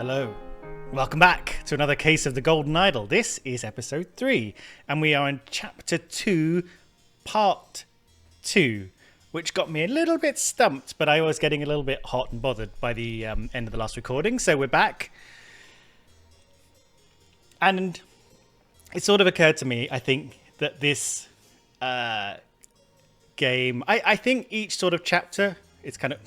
Hello. Welcome back to another case of the Golden Idol. This is episode 3, and we are in chapter 2, part 2, which got me a little bit stumped, but I was getting a little bit hot and bothered by the end of the last recording, so we're back. And it sort of occurred to me, I think, that this game, I think each sort of chapter, it's kind of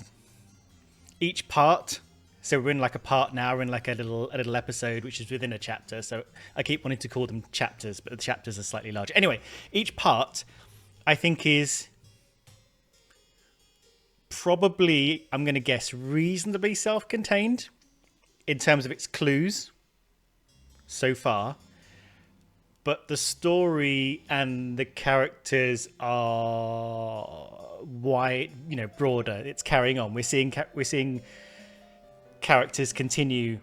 each part. So we're in like a part now, we're in like a little episode, which is within a chapter. So I keep wanting to call them chapters, but the chapters are slightly larger. Anyway, each part, I think, is probably, I'm going to guess, reasonably self-contained in terms of its clues so far. But the story and the characters are wide, broader. It's carrying on. We're seeing characters continue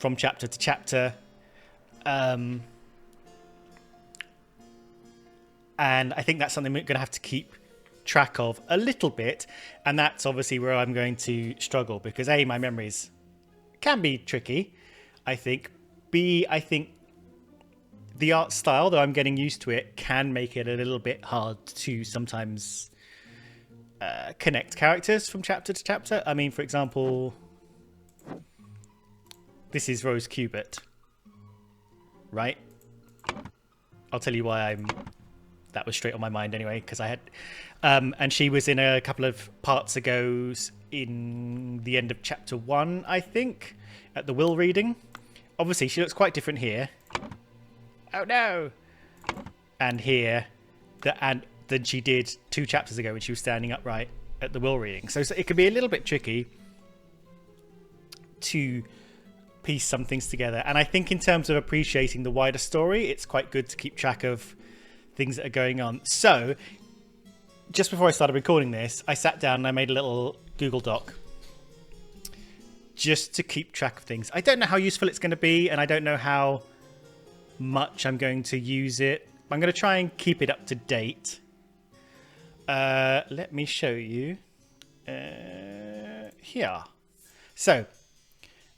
from chapter to chapter, and I think that's something we're going to have to keep track of a little bit, and that's obviously where I'm going to struggle, because A, my memories can be tricky, I think. B, I think the art style, though I'm getting used to it, can make it a little bit hard to sometimes connect characters from chapter to chapter. I mean, for example, this is Rose Cubit, right? I'll tell you why that was straight on my mind anyway, because I had, and she was in a couple of parts ago in the end of chapter 1, I think, at the will reading. Obviously, she looks quite different here. Oh no! And here, than she did 2 chapters ago when she was standing upright at the will reading. So it could be a little bit tricky to piece some things together, and I think in terms of appreciating the wider story, it's quite good to keep track of things that are going on. So just before I started recording this, I sat down and I made a little Google Doc just to keep track of things. I don't know how useful it's going to be, and I don't know how much I'm going to use it. I'm going to try and keep it up to date. Let me show you here. So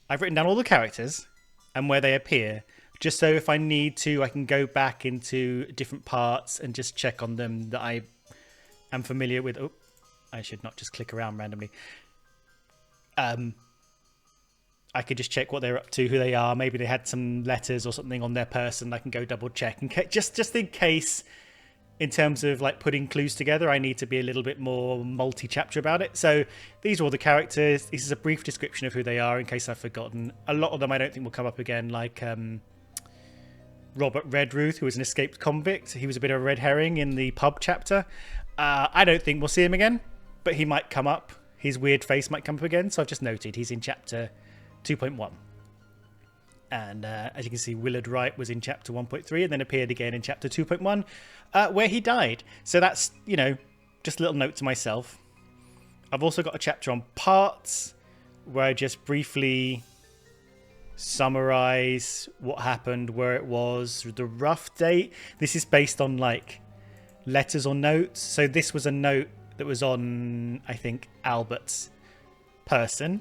I've written down all the characters and where they appear, just so if I need to, I can go back into different parts and just check on them that I am familiar with. Oh, I should not just click around randomly. I could just check what they're up to, who they are. Maybe they had some letters or something on their person. I can go double check, and just in case, in terms of like putting clues together, I need to be a little bit more multi-chapter about it. So these are all the characters. This is a brief description of who they are in case I've forgotten. A lot of them I don't think will come up again, like Robert Redruth, who was an escaped convict. He was a bit of a red herring in the pub chapter. I don't think we'll see him again, but he might come up. His weird face might come up again. So I've just noted he's in chapter 2.1. And as you can see, Willard Wright was in chapter 1.3 and then appeared again in chapter 2.1, where he died. So that's, just a little note to myself. I've also got a chapter on parts where I just briefly summarize what happened, where it was, the rough date. This is based on like letters or notes. So this was a note that was on, I think, Albert's person.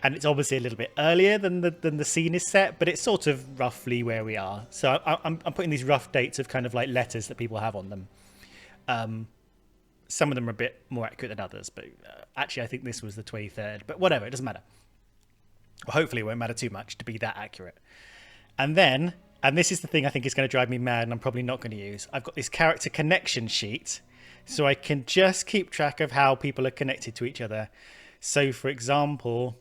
And it's obviously a little bit earlier than the scene is set, but it's sort of roughly where we are. So I'm putting these rough dates of kind of like letters that people have on them. Some of them are a bit more accurate than others, but actually I think this was the 23rd. But whatever, it doesn't matter. Well, hopefully it won't matter too much to be that accurate. And then, and this is the thing I think is going to drive me mad and I'm probably not going to use, I've got this character connection sheet, so I can just keep track of how people are connected to each other. So for example,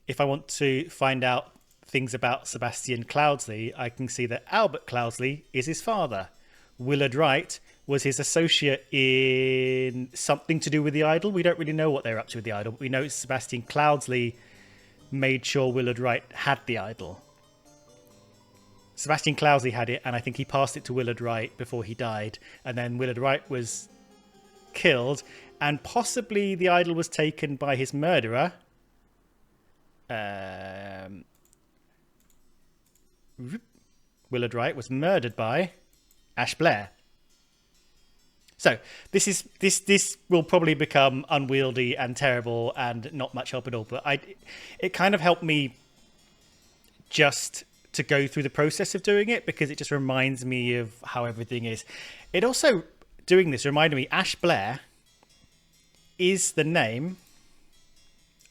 if I want to find out things about Sebastian Cloudsley, I can see that Albert Cloudsley is his father. Willard Wright was his associate in something to do with the Idol. We don't really know what they're up to with the Idol, but we know Sebastian Cloudsley made sure Willard Wright had the Idol. Sebastian Cloudsley had it, and I think he passed it to Willard Wright before he died. And then Willard Wright was killed, and possibly the Idol was taken by his murderer. Willard Wright was murdered by Ash Blair. So this will probably become unwieldy and terrible and not much help at all. But it kind of helped me just to go through the process of doing it, because it just reminds me of how everything is. It also, doing this reminded me, Ash Blair is the name.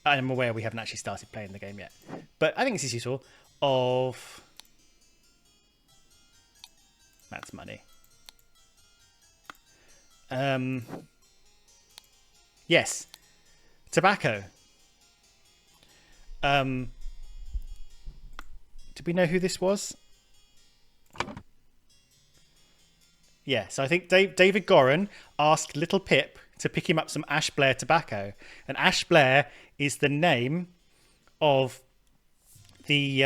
I'm aware we haven't actually started playing the game yet, but I think this is useful. Of that's money. Yes, tobacco. Did we know who this was? Yeah, so I think David Goran asked Little Pip to pick him up some Ash Blair tobacco. And Ash Blair is the name of the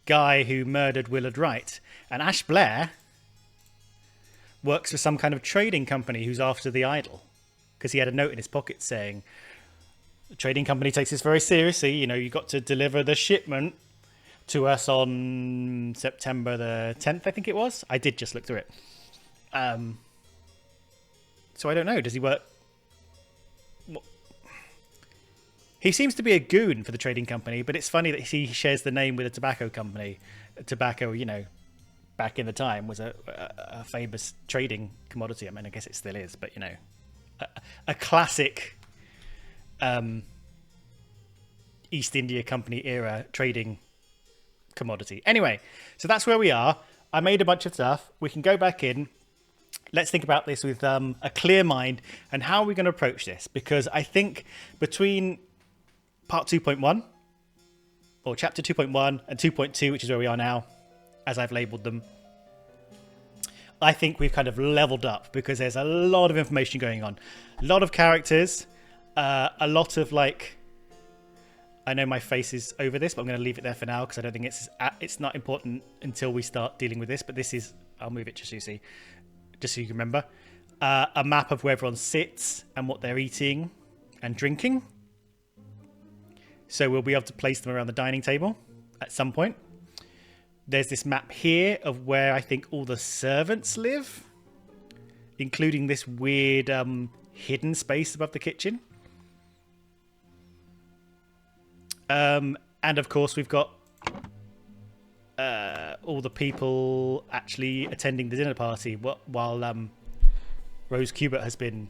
guy who murdered Willard Wright. And Ash Blair works for some kind of trading company who's after the idol. Because he had a note in his pocket saying, the trading company takes this very seriously. You know, you got to deliver the shipment to us on September the 10th, I think it was. I did just look through it. So I don't know. Does he work? He seems to be a goon for the trading company, but it's funny that he shares the name with a tobacco company. Tobacco, you know, back in the time was a famous trading commodity. I mean, I guess it still is, but, you know, a classic East India Company era trading commodity. Anyway, so that's where we are. I made a bunch of stuff. We can go back in. Let's think about this with a clear mind and how we're going to approach this, because I think between part 2.1 or chapter 2.1 and 2.2, which is where we are now, as I've labeled them, I think we've kind of leveled up, because there's a lot of information going on, a lot of characters, a lot of like, I know my face is over this, but I'm going to leave it there for now because I don't think it's not important until we start dealing with this. But this is, I'll move it just so you see, just so you can remember, a map of where everyone sits and what they're eating and drinking. So we'll be able to place them around the dining table at some point. There's this map here of where I think all the servants live, including this weird hidden space above the kitchen. And of course, we've got all the people actually attending the dinner party while Rose Cubert has been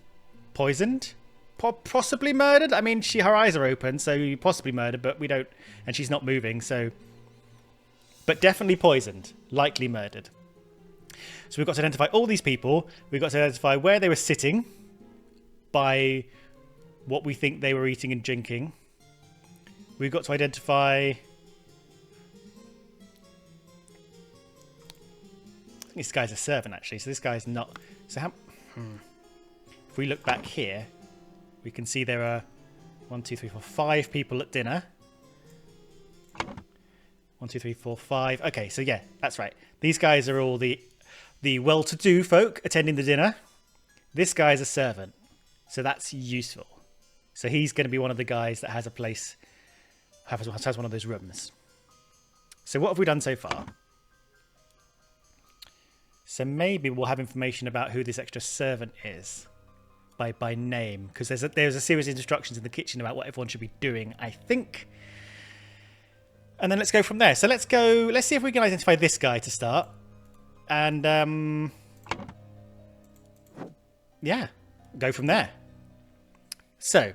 poisoned, possibly murdered. I mean, her eyes are open, so possibly murdered, but we don't, and she's not moving, so, but definitely poisoned, likely murdered. So we've got to identify all these people. We've got to identify where they were sitting by what we think they were eating and drinking. We've got to identify, I think this guy's a servant actually, so this guy's not, so how, if we look back here, we can see there are 1, 2, 3, 4, 5 people at dinner. 1, 2, 3, 4, 5, okay, so yeah, that's right. These guys are all the well-to-do folk attending the dinner. This guy's a servant, so that's useful. So he's going to be one of the guys that has a place, has one of those rooms. So what have we done so far? So maybe we'll have information about who this extra servant is by name, because there's a series of instructions in the kitchen about what everyone should be doing, I think. And then let's go from there. So let's see if we can identify this guy to start. And yeah, go from there. So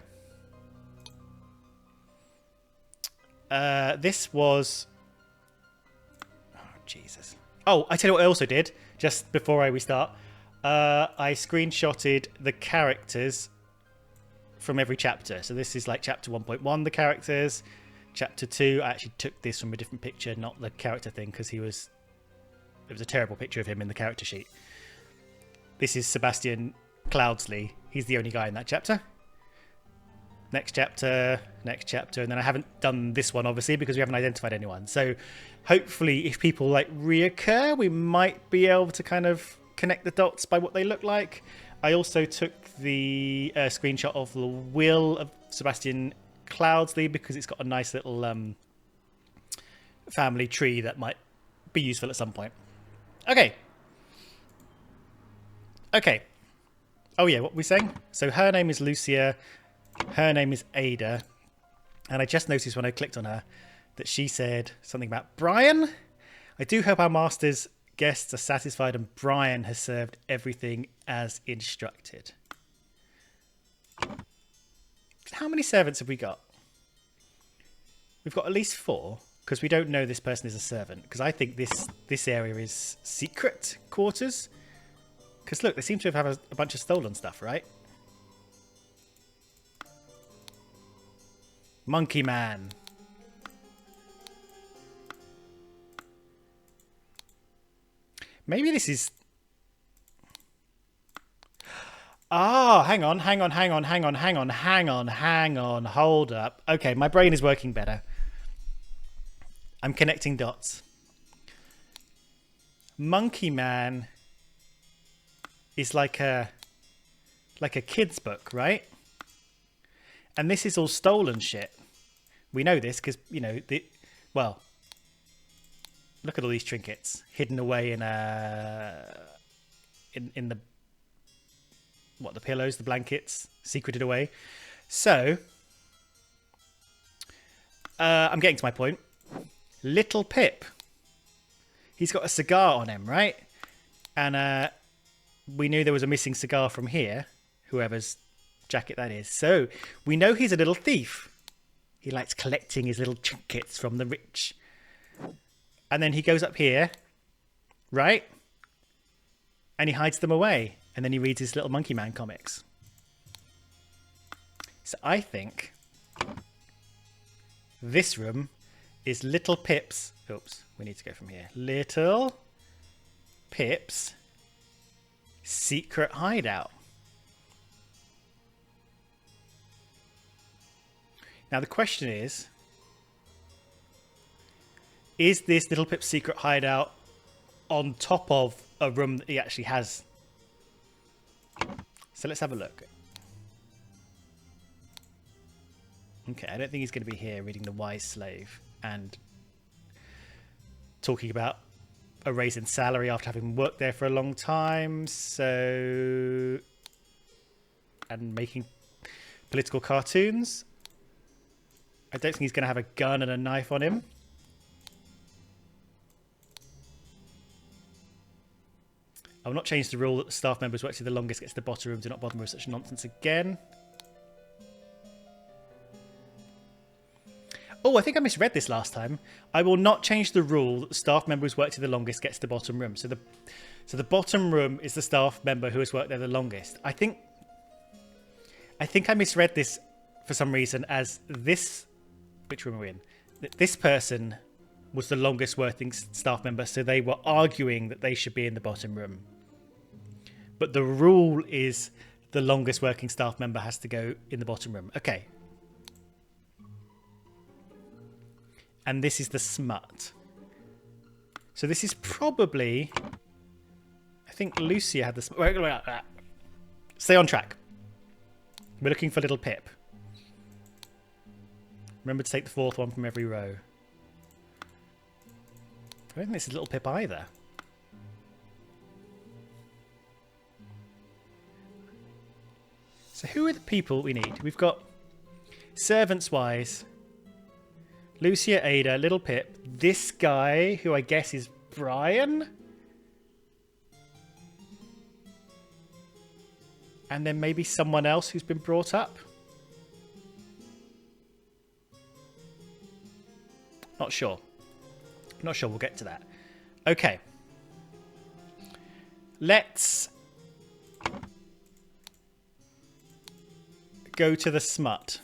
this was, oh Jesus. Oh, I tell you what I also did just before we start. I screenshotted the characters from every chapter. So this is like chapter 1.1, the characters. Chapter 2, I actually took this from a different picture, not the character thing, because it was a terrible picture of him in the character sheet. This is Sebastian Cloudsley. He's the only guy in that chapter. Next chapter, and then I haven't done this one, obviously, because we haven't identified anyone. So hopefully, if people like reoccur, we might be able to kind of connect the dots by what they look like. I also took the screenshot of the will of Sebastian Cloudsley because it's got a nice little family tree that might be useful at some point. Okay. Okay. Oh yeah, what were we saying? So her name is Lucia. Her name is Ada. And I just noticed when I clicked on her that she said something about Brian. I do hope our master's guests are satisfied and Brian has served everything as instructed. How many servants have we got? We've got at least 4, because we don't know this person is a servant. Because I think this area is secret quarters. Because look, they seem to have a bunch of stolen stuff, right? Monkey Man. Maybe this is... Oh, hang on. Hold up. Okay, my brain is working better. I'm connecting dots. Monkey Man is like a kid's book, right? And this is all stolen shit. We know this because, you know, well, look at all these trinkets hidden away in the the pillows, the blankets, secreted away. So I'm getting to my point. Little Pip. He's got a cigar on him, right? And we knew there was a missing cigar from here, whoever's jacket that is. So we know he's a little thief. He likes collecting his little trinkets from the rich. And then he goes up here, right? And he hides them away. And then he reads his little Monkey Man comics. So I think this room is Little Pip's... Oops, we need to go from here. Little Pip's secret hideout. Now the question is this Little Pip's secret hideout on top of a room that he actually has? So let's have a look. Okay, I don't think he's going to be here reading The Wise Slave and talking about a raise in salary after having worked there for a long time. So, and making political cartoons. I don't think he's going to have a gun and a knife on him. I will not change the rule that the staff members work to the longest gets to the bottom room. Do not bother with such nonsense again. Oh, I think I misread this last time. I will not change the rule that the staff member who's worked to the longest gets to the bottom room. So the bottom room is the staff member who has worked there the longest. I think I misread this for some reason as this. Which room are we in? This person was the longest working staff member, so they were arguing that they should be in the bottom room. But the rule is the longest working staff member has to go in the bottom room. Okay. And this is the smut. So this is probably... I think Lucia had the smut. Wait. Stay on track. We're looking for Little Pip. Remember to take the 4th one from every row. I don't think this is Little Pip either. So who are the people we need? We've got servants wise, Lucia, Ada, Little Pip, this guy who I guess is Brian, and then maybe someone else who's been brought up. Not sure. Not sure. We'll get to that. Okay. Let's go to the smut.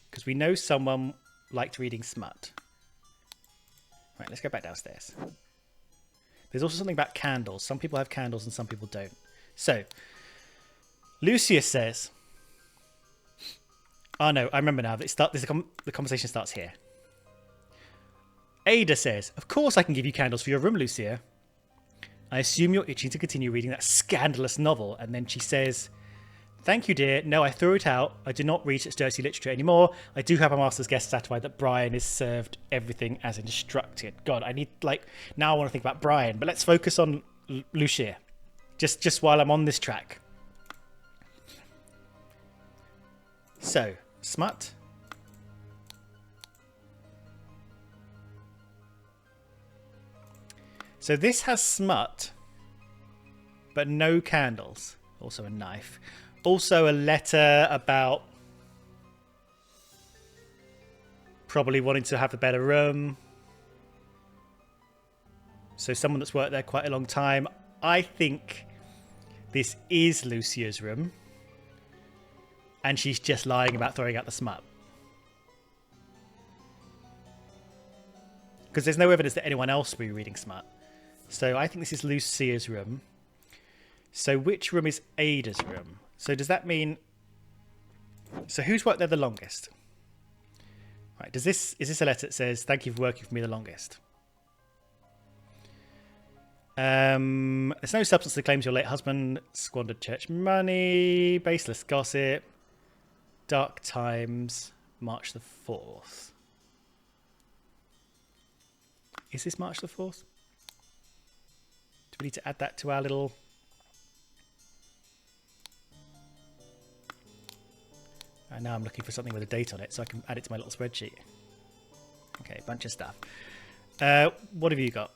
Because we know someone liked reading smut. Right, let's go back downstairs. There's also something about candles. Some people have candles and some people don't. So, Lucius says... Oh no, I remember now. The conversation starts here. Ada says, of course I can give you candles for your room, Lucia. I assume you're itching to continue reading that scandalous novel. And then she says, thank you, dear. No, I threw it out. I do not read such dirty literature anymore. I do have a master's guest satisfied that Brian is served everything as instructed. God, I need, now I want to think about Brian. But let's focus on Lucia. Just while I'm on this track. So, smut. So this has smut, but no candles. Also a knife. Also a letter about probably wanting to have a better room. So someone that's worked there quite a long time. I think this is Lucia's room. And she's just lying about throwing out the smut. Because there's no evidence that anyone else will be reading smut. So I think this is Lucia's room. So which room is Ada's room? So does that mean... So who's worked there the longest? Right, is this a letter that says, thank you for working for me the longest? There's no substance that claims your late husband squandered church money, baseless gossip, dark times, March the 4th. Is this March the 4th? Do we need to add that to our little... And now I'm looking for something with a date on it so I can add it to my little spreadsheet. Okay, bunch of stuff. What have you got?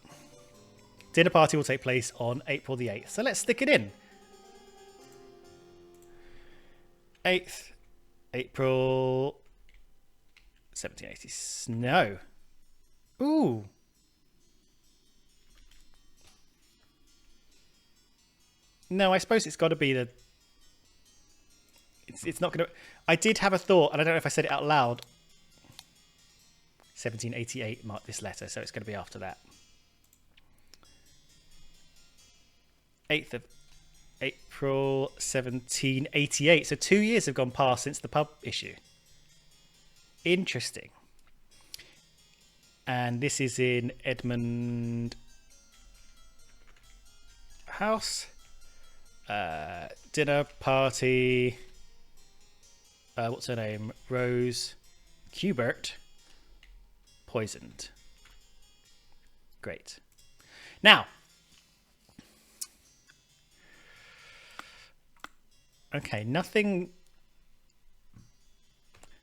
Dinner party will take place on April the 8th. So let's stick it in. 8th April 1780. No. Ooh. No, I suppose it's got to be the... It's not going to... I did have a thought, and I don't know if I said it out loud. 1788 marked this letter, so it's going to be after that. 8th of April 1788. So 2 years have gone past since the pub issue. Interesting. And this is in Edmund House. Dinner party. What's her name? Rose Cubert. Poisoned. Great. Now. Okay, nothing.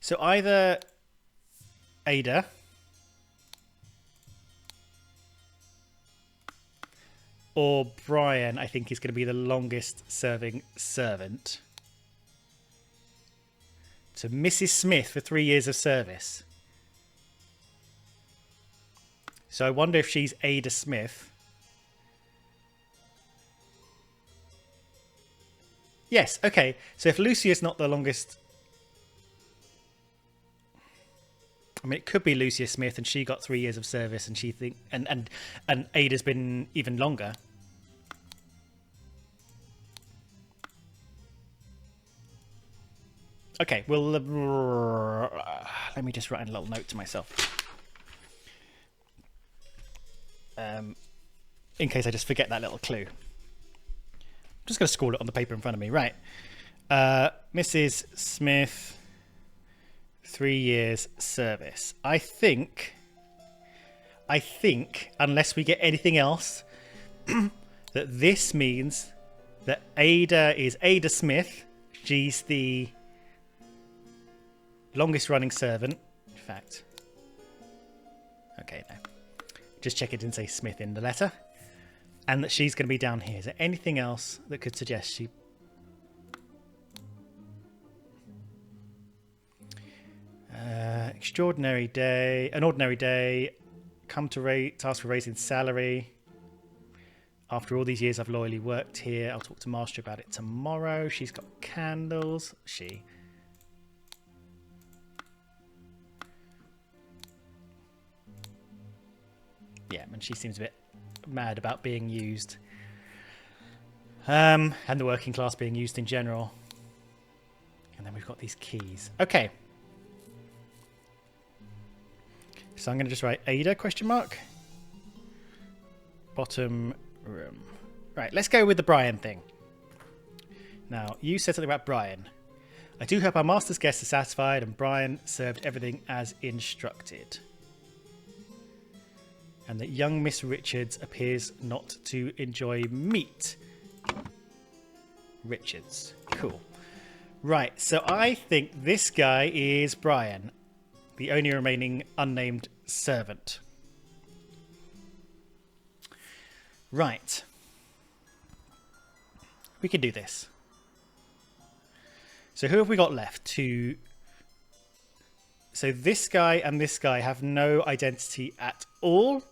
So either Ada or Brian, I think, is going to be the longest serving servant. To Mrs. Smith for 3 years of service. So I wonder if she's Ada Smith. Yes, okay. So if Lucia's not the longest... I mean, it could be Lucia Smith and she got 3 years of service and she think and Ada's been even longer. Okay, well, let me just write a little note to myself. In case I just forget that little clue. I'm just going to scroll it on the paper in front of me. Right. Mrs. Smith, 3 years service. I think, unless we get anything else, that this means that Ada is Ada Smith. She's the longest running servant. In fact. Okay, no. Just check it didn't say Smith in the letter. And that she's going to be down here. Is there anything else that could suggest she... extraordinary day. An ordinary day. Come to task for raising salary. After all these years I've loyally worked here. I'll talk to Master about it tomorrow. She's got candles. She... Yeah, and she seems a bit mad about being used. And the working class being used in general. And then we've got these keys. Okay. So I'm going to just write Ada, question mark. Bottom room. Right, let's go with the Brian thing. Now, you said something about Brian. I do hope our master's guests are satisfied and Brian served everything as instructed. And that young Miss Richards appears not to enjoy meat. Richards. Cool. Right, so I think this guy is Brian, the only remaining unnamed servant. Right. We can do this. So who have we got left to... So this guy and this guy have no identity at all.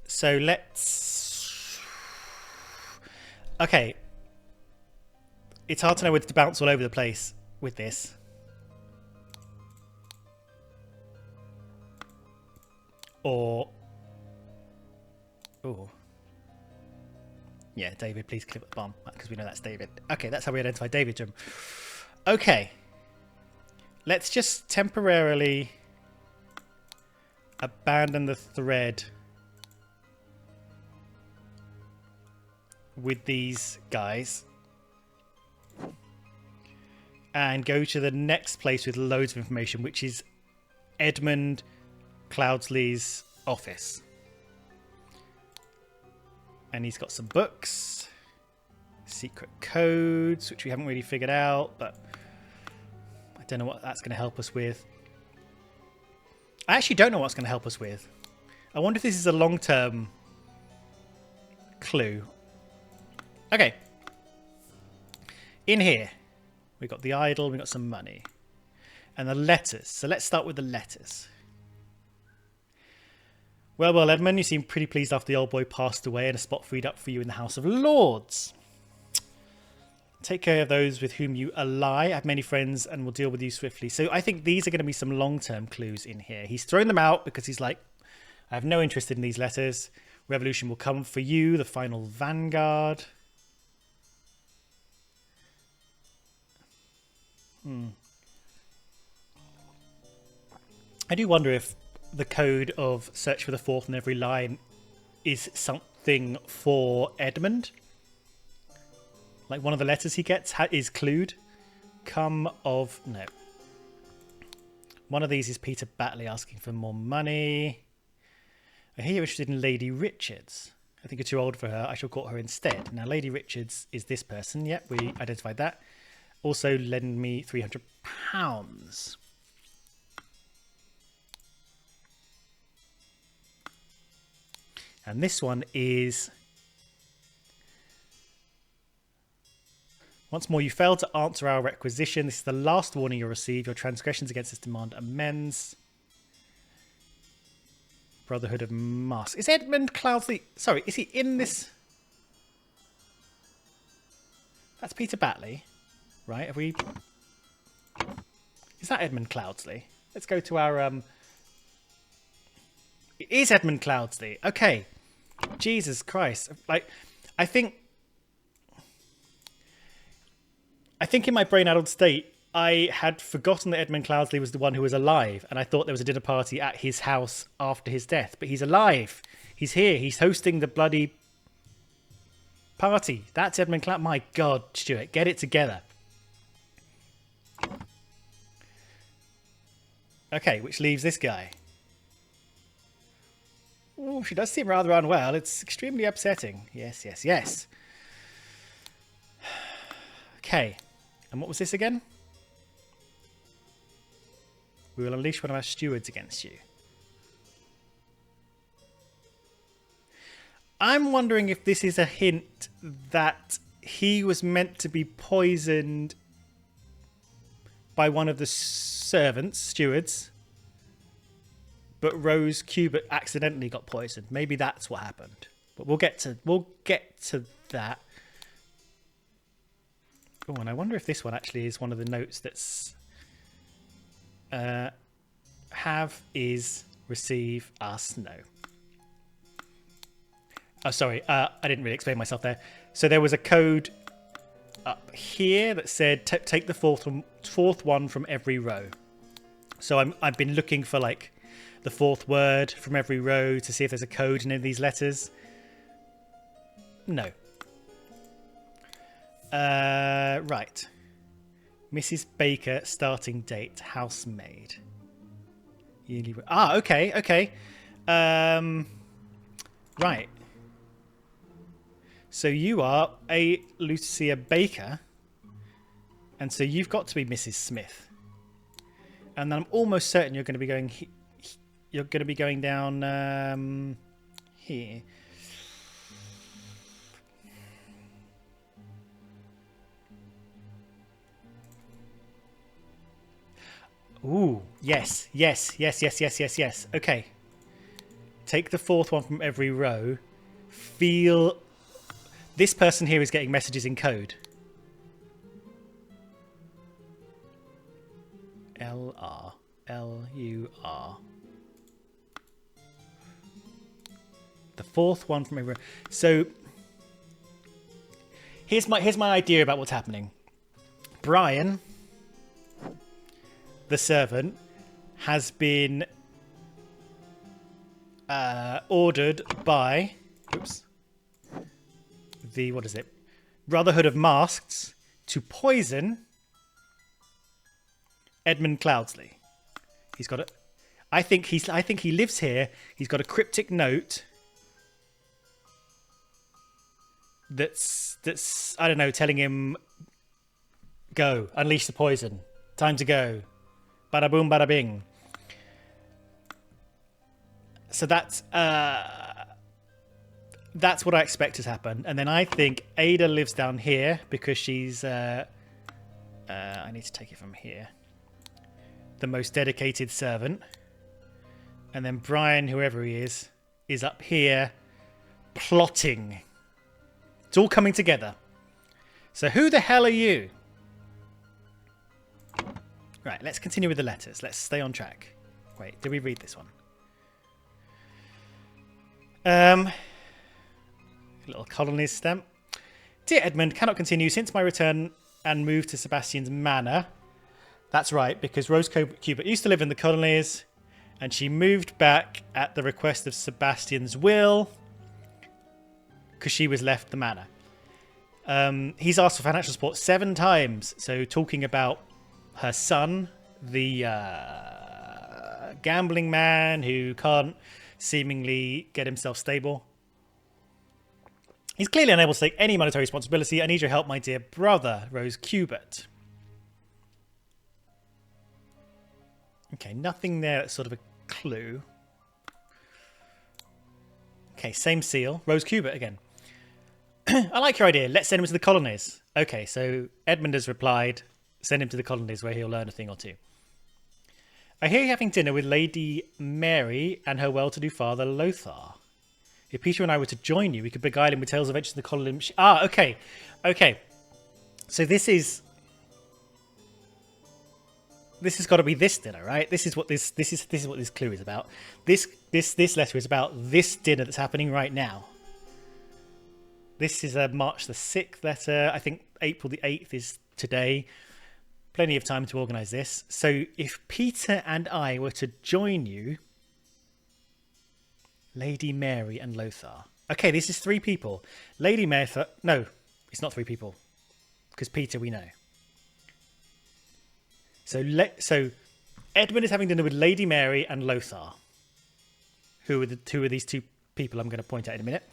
So let's... Okay. It's hard to know whether to bounce all over the place with this. Or... Oh. Yeah, David, please clip the bomb, because we know that's David. Okay, that's how we identify David, Jim. Okay. Let's just temporarily abandon the thread with these guys and go to the next place with loads of information, which is Edmund Cloudsley's office. And he's got some books, secret codes, which we haven't really figured out, but I don't know what that's going to help us with. I actually don't know what's going to help us with. I wonder if this is a long-term clue. Okay. In here, we've got the idol, we've got some money. And the letters. So let's start with the letters. Well, well, Edmund, you seem pretty pleased after the old boy passed away and a spot freed up for you in the House of Lords. Take care of those with whom you ally. I have many friends and will deal with you swiftly. So I think these are going to be some long-term clues in here. He's thrown them out because he's like, I have no interest in these letters. Revolution will come for you, the final vanguard. I do wonder if the code of search for the fourth in every line is something for Edmund. Like one of the letters he gets is clued. Come of... No. One of these is Peter Batley asking for more money. I hear you're interested in Lady Richards. I think you're too old for her. I shall court her instead. Now, Lady Richards is this person. Yep, we identified that. Also, lend me £300. And this one is... Once more, you failed to answer our requisition. This is the last warning you'll receive. Your transgressions against us demand amends. Brotherhood of Mask. Is Edmund Cloudsley... Sorry, is he in this... That's Peter Batley, right? Have we... Is that Edmund Cloudsley? Let's go to our... It is Edmund Cloudsley. Okay. Jesus Christ. Like, I think in my brain-addled state, I had forgotten that Edmund Cloudsley was the one who was alive, and I thought there was a dinner party at his house after his death. But he's alive. He's here. He's hosting the bloody party. That's Edmund Cloud. My God, Stuart, get it together. Okay, which leaves this guy. Oh, she does seem rather unwell. It's extremely upsetting. Yes, yes, yes. Okay. And what was this again? We will unleash one of our stewards against you. I'm wondering if this is a hint that he was meant to be poisoned by one of the stewards, but Rose Cubitt accidentally got poisoned. Maybe that's what happened. But we'll get to that. Oh, and I wonder if this one actually is one of the notes that's have is receive us. No. Oh, sorry. I didn't really explain myself there. So there was a code up here that said take the fourth one from every row. So I've been looking for like the fourth word from every row to see if there's a code in any of these letters. No. Right. Mrs. Baker, starting date, housemaid. Okay. Right. So you are a Lucia Baker. And so you've got to be Mrs. Smith. And then I'm almost certain you're going to be going... You're going to be going down here. Ooh, yes. Okay. Take the fourth one from every row. Feel... This person here is getting messages in code. L-R. L-U-R. The fourth one from every row. So... Here's my idea about what's happening. Brian... the servant has been ordered by the Brotherhood of Masks to poison Edmund Cloudsley. He's got a I think he lives here. He's got a cryptic note that's I don't know, telling him, go, unleash the poison, time to go. Bada boom, bada bing. So that's what I expect has happened. And then I think Ada lives down here because she's... I need to take it from here. The most dedicated servant. And then Brian, whoever he is up here plotting. It's all coming together. So who the hell are you? Right, let's continue with the letters. Let's stay on track. Wait, did we read this one? Little colonist stamp. Dear Edmund, cannot continue since my return and move to Sebastian's manor. That's right, because Rose Cubert used to live in the colonies and she moved back at the request of Sebastian's will because she was left the manor. He's asked for financial support 7 times, so talking about her son, the gambling man who can't seemingly get himself stable. He's clearly unable to take any monetary responsibility. I need your help, my dear brother, Rose Cubert. Okay, nothing there that's sort of a clue. Okay, same seal. Rose Cubert again. I like your idea. Let's send him to the colonies. Okay, so Edmund has replied... Send him to the colonies where he'll learn a thing or two. I hear you're having dinner with Lady Mary and her well-to-do father, Lothar. If Peter and I were to join you, we could beguile him with tales of adventures in the colonies. Ah, okay. Okay. So this has got to be this dinner, right? This is what this clue is about. This letter is about this dinner that's happening right now. This is a March the 6th letter. I think April the 8th is today. Plenty of time to organise this. So if Peter and I were to join you, Lady Mary and Lothar. Okay, this is 3 people. Lady Mary... No, it's not 3 people. Because Peter we know. So Edmund is having dinner with Lady Mary and Lothar. Who are these 2 people I'm going to point out in a minute.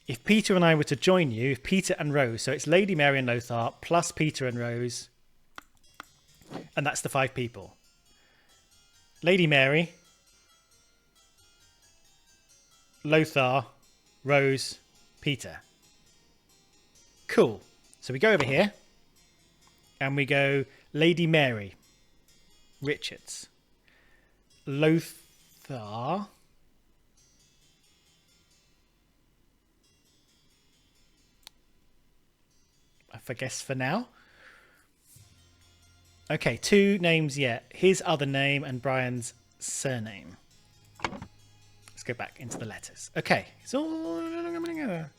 If Peter and I were to join you, if Peter and Rose, so it's Lady Mary and Lothar plus Peter and Rose... And that's the 5 people. Lady Mary, Lothar, Rose, Peter. Cool. So we go over here and we go Lady Mary, Richards, Lothar, I guess for now. Okay, 2 names yet. His other name and Brian's surname. Let's go back into the letters. Okay, it's all coming together.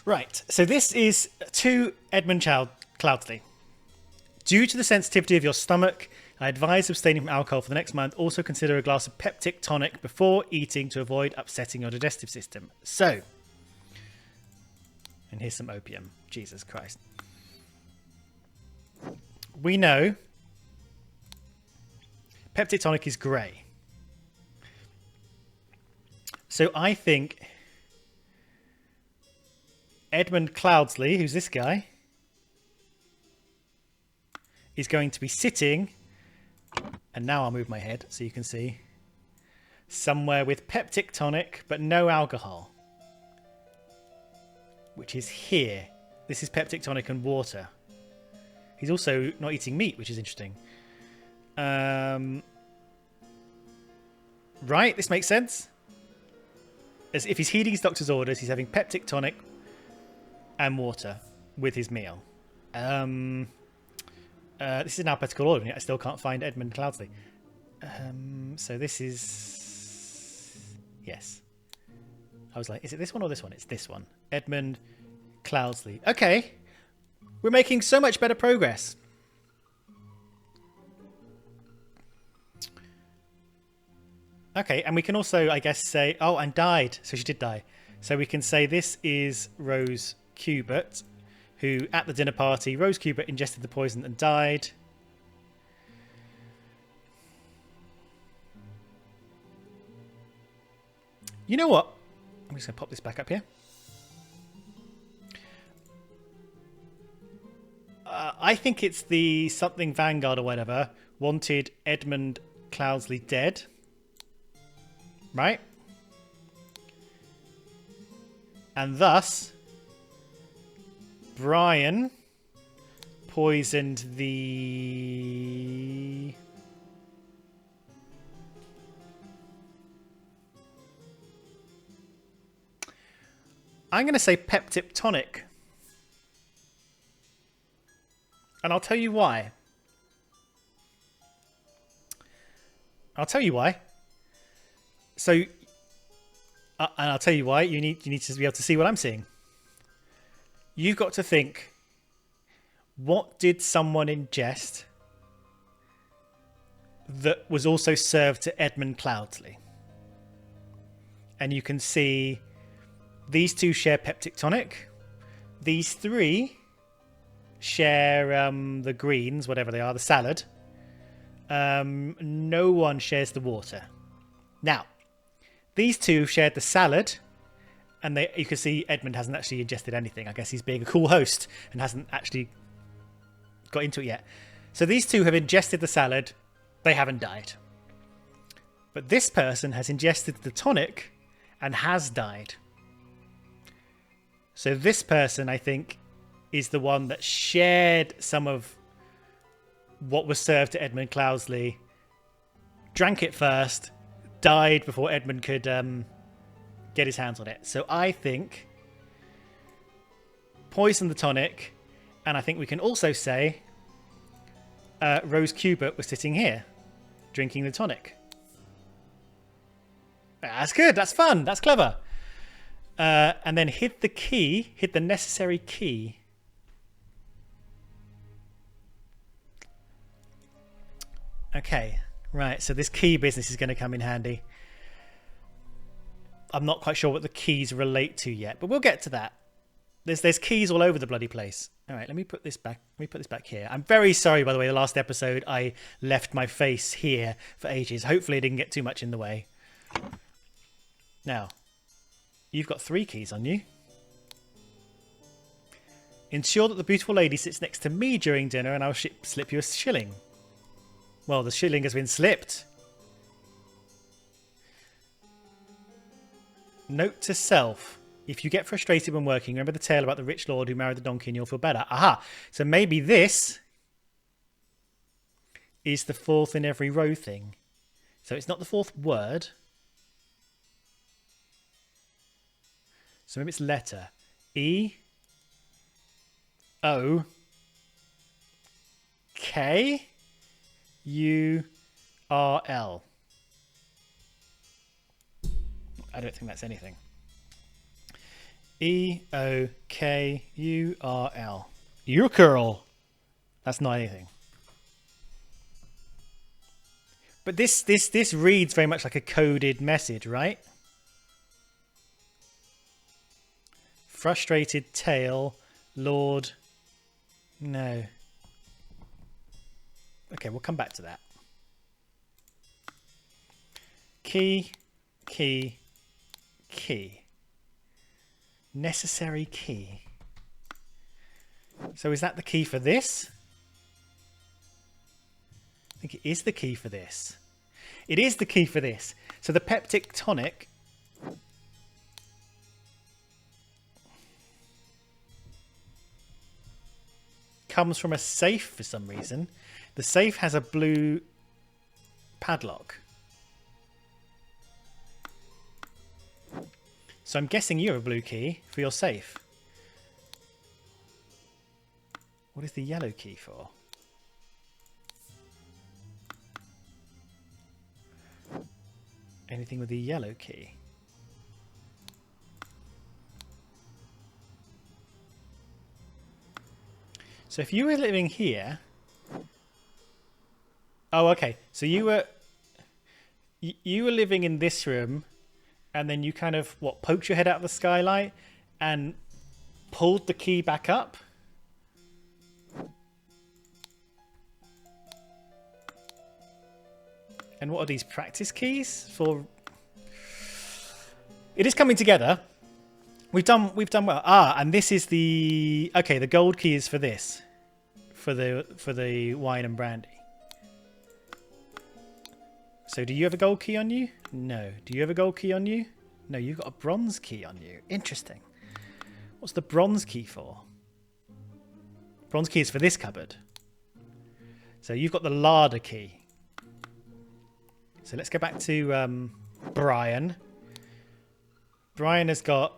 Right, so this is to Edmund Cloudsley. Due to the sensitivity of your stomach, I advise abstaining from alcohol for the next month. Also consider a glass of peptic tonic before eating to avoid upsetting your digestive system. So, and here's some opium. Jesus Christ. We know Peptic tonic is grey. So I think Edmund Cloudsley, who's this guy, is going to be sitting, and now I'll move my head so you can see, somewhere with peptic tonic but no alcohol, which is here. This is peptic tonic and water. He's also not eating meat, which is interesting. Right, this makes sense. As if he's heeding his doctor's orders, he's having peptic tonic and water with his meal. This is in alphabetical order, and yet I still can't find Edmund Cloudsley. So this is... Yes. I was like, is it this one or this one? It's this one. Edmund Cloudsley. Okay. We're making so much better progress. Okay, and we can also, I guess, say... Oh, and died. So she did die. So we can say this is Rose Cubert, who, at the dinner party, Rose Cubert ingested the poison and died. You know what? I'm just going to pop this back up here. I think it's the something Vanguard or whatever wanted Edmund Cloudsley dead. Right? And thus, Brian poisoned the... I'm going to say peptic tonic. And I'll tell you why. So, and I'll tell you why. You need to be able to see what I'm seeing. You've got to think, what did someone ingest that was also served to Edmund Cloudsley? And you can see these two share peptic tonic. These three share the greens, whatever they are, the salad. No one shares the water. Now, these two shared the salad, and you can see Edmund hasn't actually ingested anything. I guess he's being a cool host and hasn't actually got into it yet. So these two have ingested the salad. They haven't died. But this person has ingested the tonic and has died. So this person, I think, is the one that shared some of what was served to Edmund Cloudsley, drank it first, died before Edmund could get his hands on it. So I think poisoned the tonic, and I think we can also say Rose Cubert was sitting here, drinking the tonic. That's good, that's fun, that's clever. And then hid the necessary key. Okay, right, so this key business is going to come in handy. I'm not quite sure what the keys relate to yet, but we'll get to that. There's keys all over the bloody place. All right, let me put this back. Let me put this back here. I'm very sorry, by the way, the last episode I left my face here for ages. Hopefully it didn't get too much in the way. Now, you've got 3 keys on you. Ensure that the beautiful lady sits next to me during dinner and I'll slip you a shilling. Well, the shilling has been slipped. Note to self. If you get frustrated when working, remember the tale about the rich lord who married the donkey and you'll feel better. Aha! So maybe this is the 4th in every row thing. So it's not the 4th word. So maybe it's letter. E. O. K. U. R. L. I don't think that's anything. E. O. K. U. R. L. Euchurl. That's not anything. But this reads very much like a coded message, right? Frustrated tail, Lord. No. Okay, we'll come back to that. Key, key, key. Necessary key. So is that the key for this? I think it is the key for this. It is the key for this. So the peptic tonic comes from a safe for some reason. The safe has a blue padlock. So I'm guessing you have a blue key for your safe. What is the yellow key for? Anything with the yellow key? So if you were living here... Oh, okay. So you were living in this room, and then you kind of, what, poked your head out of the skylight and pulled the key back up? And what are these practice keys for? It is coming together. We've done well. Ah, and this is the the gold key is for this, for the wine and brandy. So do you have a gold key on you? No. Do you have a gold key on you? No, you've got a bronze key on you. Interesting. What's the bronze key for? Bronze key is for this cupboard. So you've got the larder key. So let's go back to Brian. Brian has got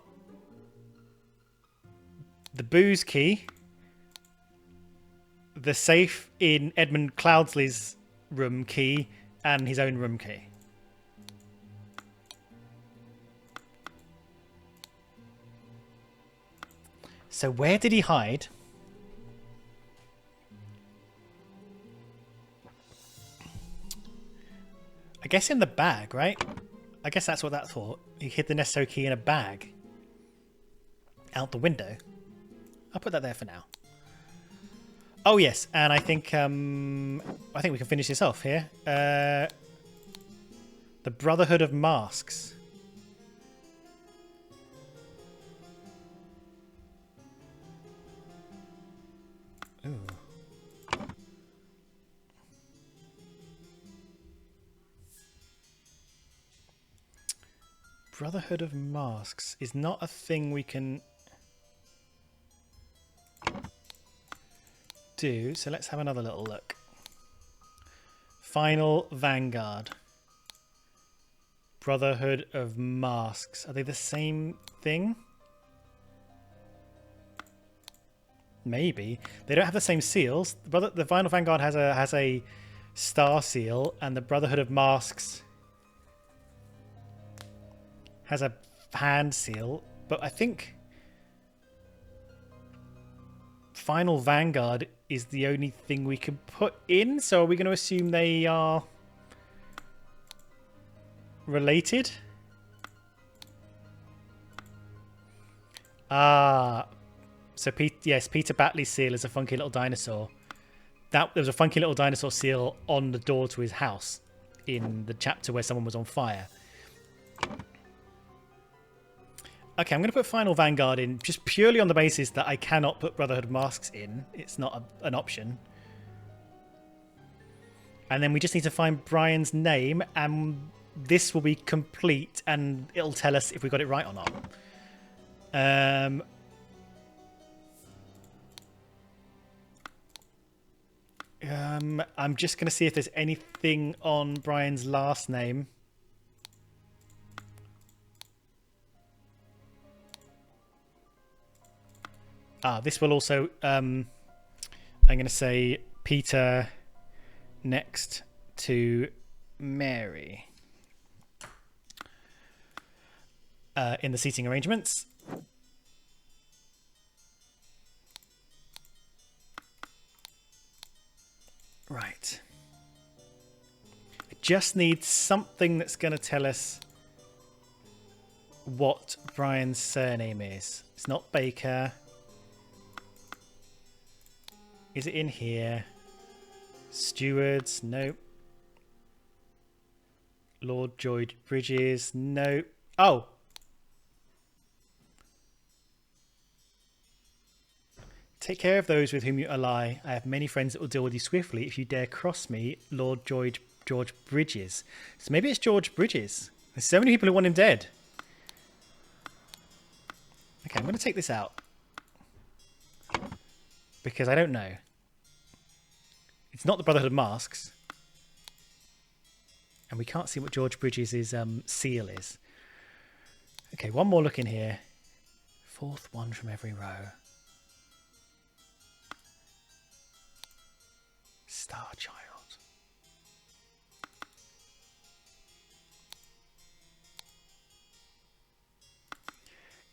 the booze key, the safe in Edmund Cloudsley's room key, and his own room key. So where did he hide? I guess in the bag, right? I guess that's what that's for. He hid the necessary key in a bag. Out the window. I'll put that there for now. Oh yes, and I think we can finish this off here. The Brotherhood of Masks. Ooh. Brotherhood of Masks is not a thing we can do, so let's have another little look. Final Vanguard. Brotherhood of Masks. Are they the same thing? Maybe. They don't have the same seals. The Final Vanguard has a star seal, and the Brotherhood of Masks has a hand seal, but I think Final Vanguard is the only thing we can put in, so are we going to assume they are related? Ah, so yes, Peter Batley's seal is a funky little dinosaur. There was a funky little dinosaur seal on the door to his house in the chapter where someone was on fire. Okay, I'm going to put Final Vanguard in just purely on the basis that I cannot put Brotherhood of Masks in. It's not an option. And then we just need to find Brian's name, and this will be complete, and it'll tell us if we got it right or not. I'm just going to see if there's anything on Brian's last name. This will also, I'm going to say Peter next to Mary in the seating arrangements. Right. I just need something that's going to tell us what Brian's surname is. It's not Baker. Is it in here? Stewards? Nope. Lord George Bridges. No. Oh. Take care of those with whom you ally. I have many friends that will deal with you swiftly if you dare cross me, Lord George Bridges. So maybe it's George Bridges. There's so many people who want him dead. Okay, I'm going to take this out. Because I don't know. It's not the Brotherhood of Masks. And we can't see what George Bridges' seal is. Okay, one more look in here. Fourth one from every row. Star Child.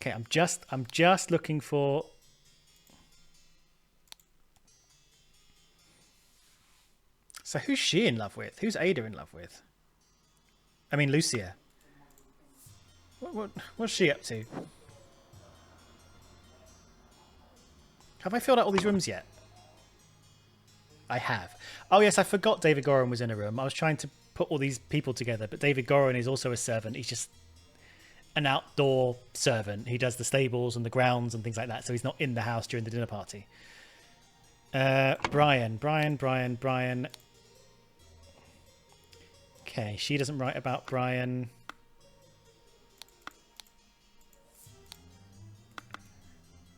Okay, I'm just looking for. So who's she in love with? Who's Ada in love with? I mean, Lucia. What's she up to? Have I filled out all these rooms yet? I have. Oh yes, I forgot David Goran was in a room. I was trying to put all these people together, but David Goran is also a servant. He's just an outdoor servant. He does the stables and the grounds and things like that, so he's not in the house during the dinner party. Brian. Okay, she doesn't write about Brian.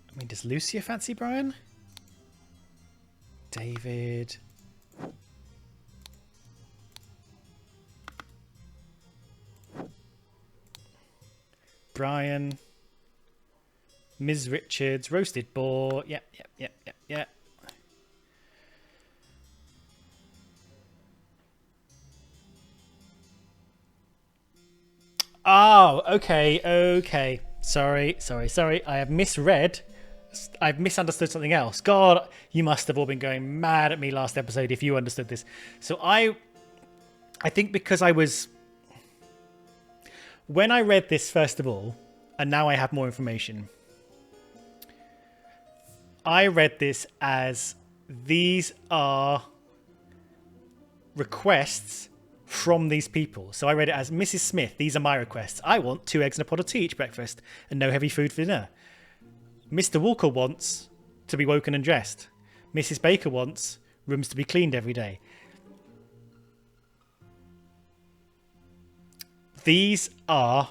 I mean, does Lucia fancy Brian? David. Brian. Ms. Richards. Roasted boar. Yep. Oh, okay. Sorry. I have misread. I've misunderstood something else. God, you must have all been going mad at me last episode if you understood this. So I think because I was... When I read this, first of all, and now I have more information, I read this as these are requests from these people. So I read it as, Mrs. Smith, these are my requests. I want 2 eggs and a pot of tea each breakfast and no heavy food for dinner. Mr. Walker wants to be woken and dressed. Mrs. Baker wants rooms to be cleaned every day. These are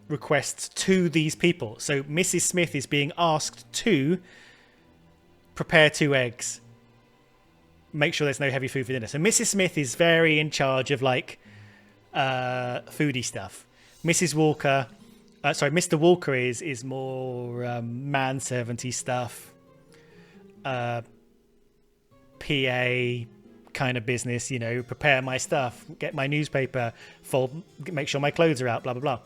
requests to these people. So Mrs. Smith is being asked to prepare 2 eggs. Make sure there's no heavy food for dinner. So Mrs. Smith is very in charge of like foodie stuff. Mrs. Walker... Mr. Walker is more manservanty stuff, PA kind of business, you know, prepare my stuff, get my newspaper, fold, make sure my clothes are out, blah, blah, blah.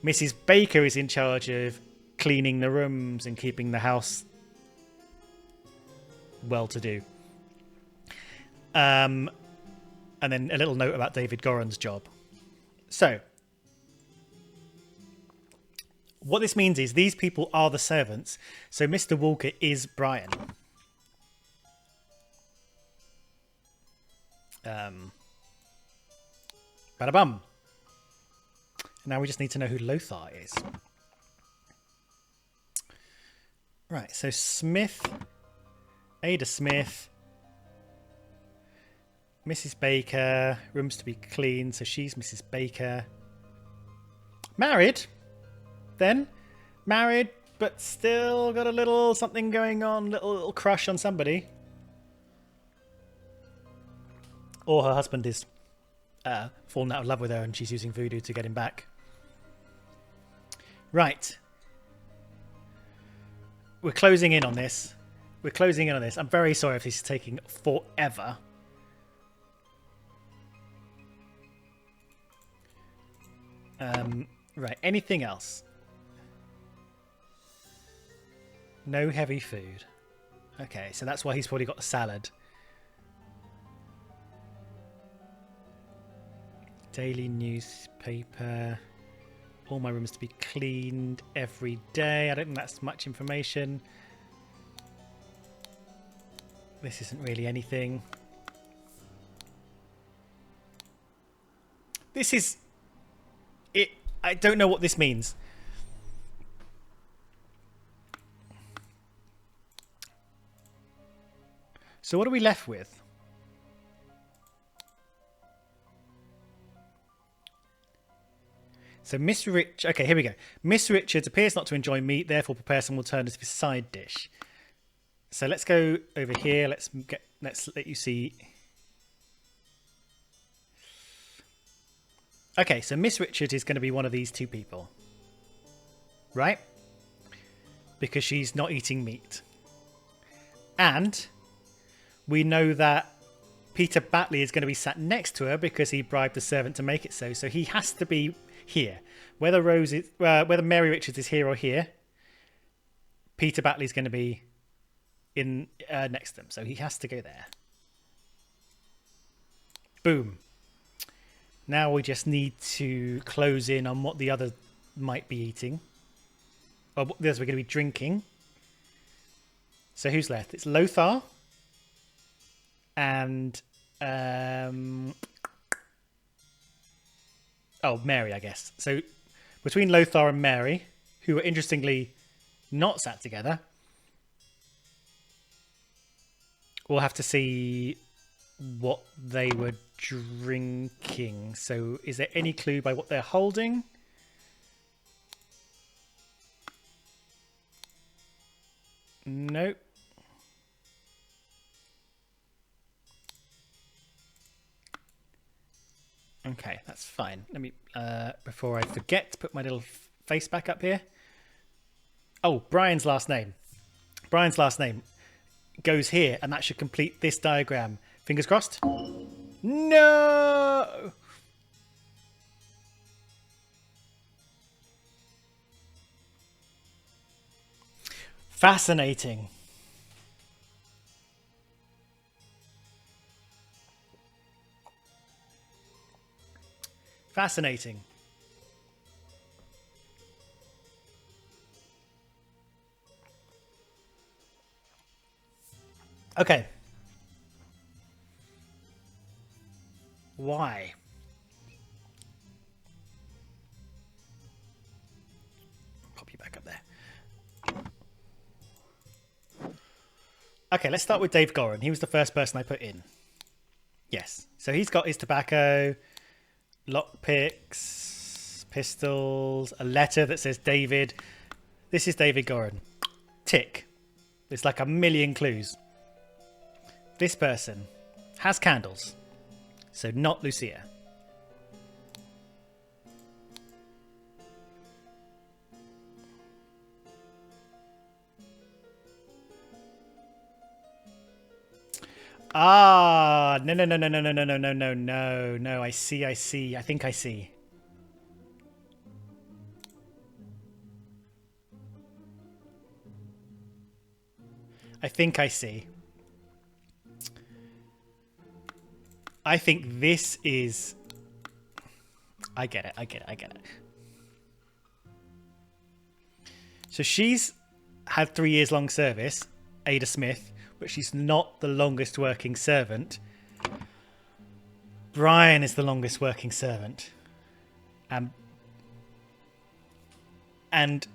Mrs. Baker is in charge of cleaning the rooms and keeping the house well-to-do. And then a little note about David Goran's job. So... what this means is these people are the servants. So Mr. Walker is Brian. Bada-bum. Now we just need to know who Lothar is. Right, so Smith, Ada Smith, Mrs. Baker, rooms to be cleaned, so she's Mrs. Baker. Married? Then married, but still got a little something going on, little crush on somebody, or her husband is fallen out of love with her and she's using voodoo to get him back. Right, we're closing in on this. I'm very sorry if this is taking forever. Right, anything else? No heavy food. Okay, so that's why he's probably got the salad. Daily newspaper. All my rooms to be cleaned every day. I don't think that's much information. This isn't really anything. This is... it. I don't know what this means. So what are we left with? So Miss Rich... okay, here we go. Miss Richards appears not to enjoy meat, therefore prepare some alternative side dish. So let's go over here. Let's let you see. Okay, so Miss Richards is going to be one of these two people. Right? Because she's not eating meat. And we know that Peter Batley is going to be sat next to her because he bribed the servant to make it so. So he has to be here. Whether whether Mary Richards is here or here, Peter Batley is going to be in next to them. So he has to go there. Boom. Now we just need to close in on what the other might be eating. Or there's we're going to be drinking. So who's left? It's Lothar. And Mary, I guess. So between Lothar and Mary, who are interestingly not sat together, we'll have to see what they were drinking. So is there any clue by what they're holding? Nope. Okay, that's fine. Let me, before I forget, put my little face back up here. Oh, Brian's last name. Brian's last name goes here, and that should complete this diagram. Fingers crossed. No! Fascinating. Fascinating. Okay. Why? Pop you back up there. Okay, let's start with Dave Goran. He was the first person I put in. Yes. So he's got his tobacco, lockpicks, pistols, a letter that says David. This is David Goran. Tick. There's like a million clues. This person has candles. So not Lucia. Ah, no. I see. I think I see. I think I see. I think this is... I get it. So she's had 3 years long service, Ada Smith, but she's not the longest working servant. Brian is the longest working servant. And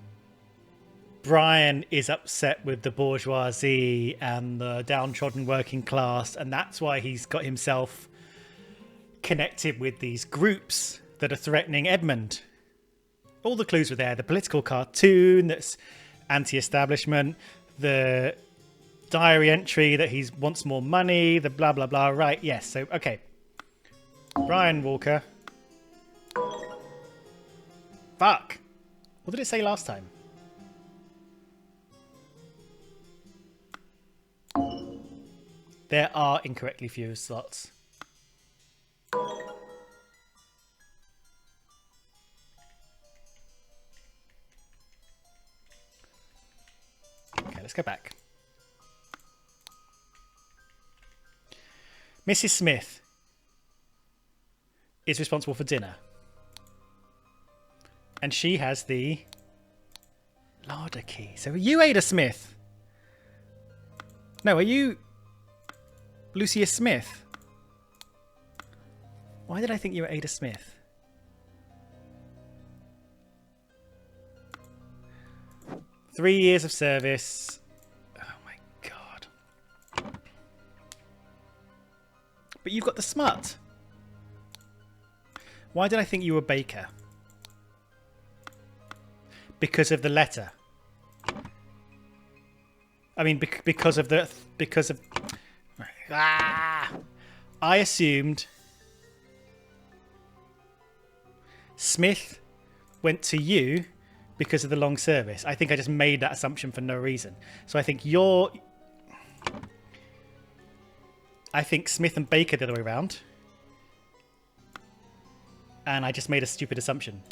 Brian is upset with the bourgeoisie and the downtrodden working class, and that's why he's got himself connected with these groups that are threatening Edmund. All the clues were there. The political cartoon that's anti-establishment, the diary entry that he wants more money, the blah blah blah. Right, yes. So okay, Brian Walker. Fuck. What did it say last time? There are incorrectly few slots. Okay, let's go back. Mrs. Smith is responsible for dinner. And she has the larder key. So are you Ada Smith? No, are you Lucia Smith? Why did I think you were Ada Smith? 3 years of service. Oh my god. But you've got the smut. Why did I think you were Baker? Because of the letter. I mean, because of the... Because of... Ah! I assumed... Smith went to you because of the long service. I think I just made that assumption for no reason. So I think you're... I think Smith and Baker the other way around. And I just made a stupid assumption.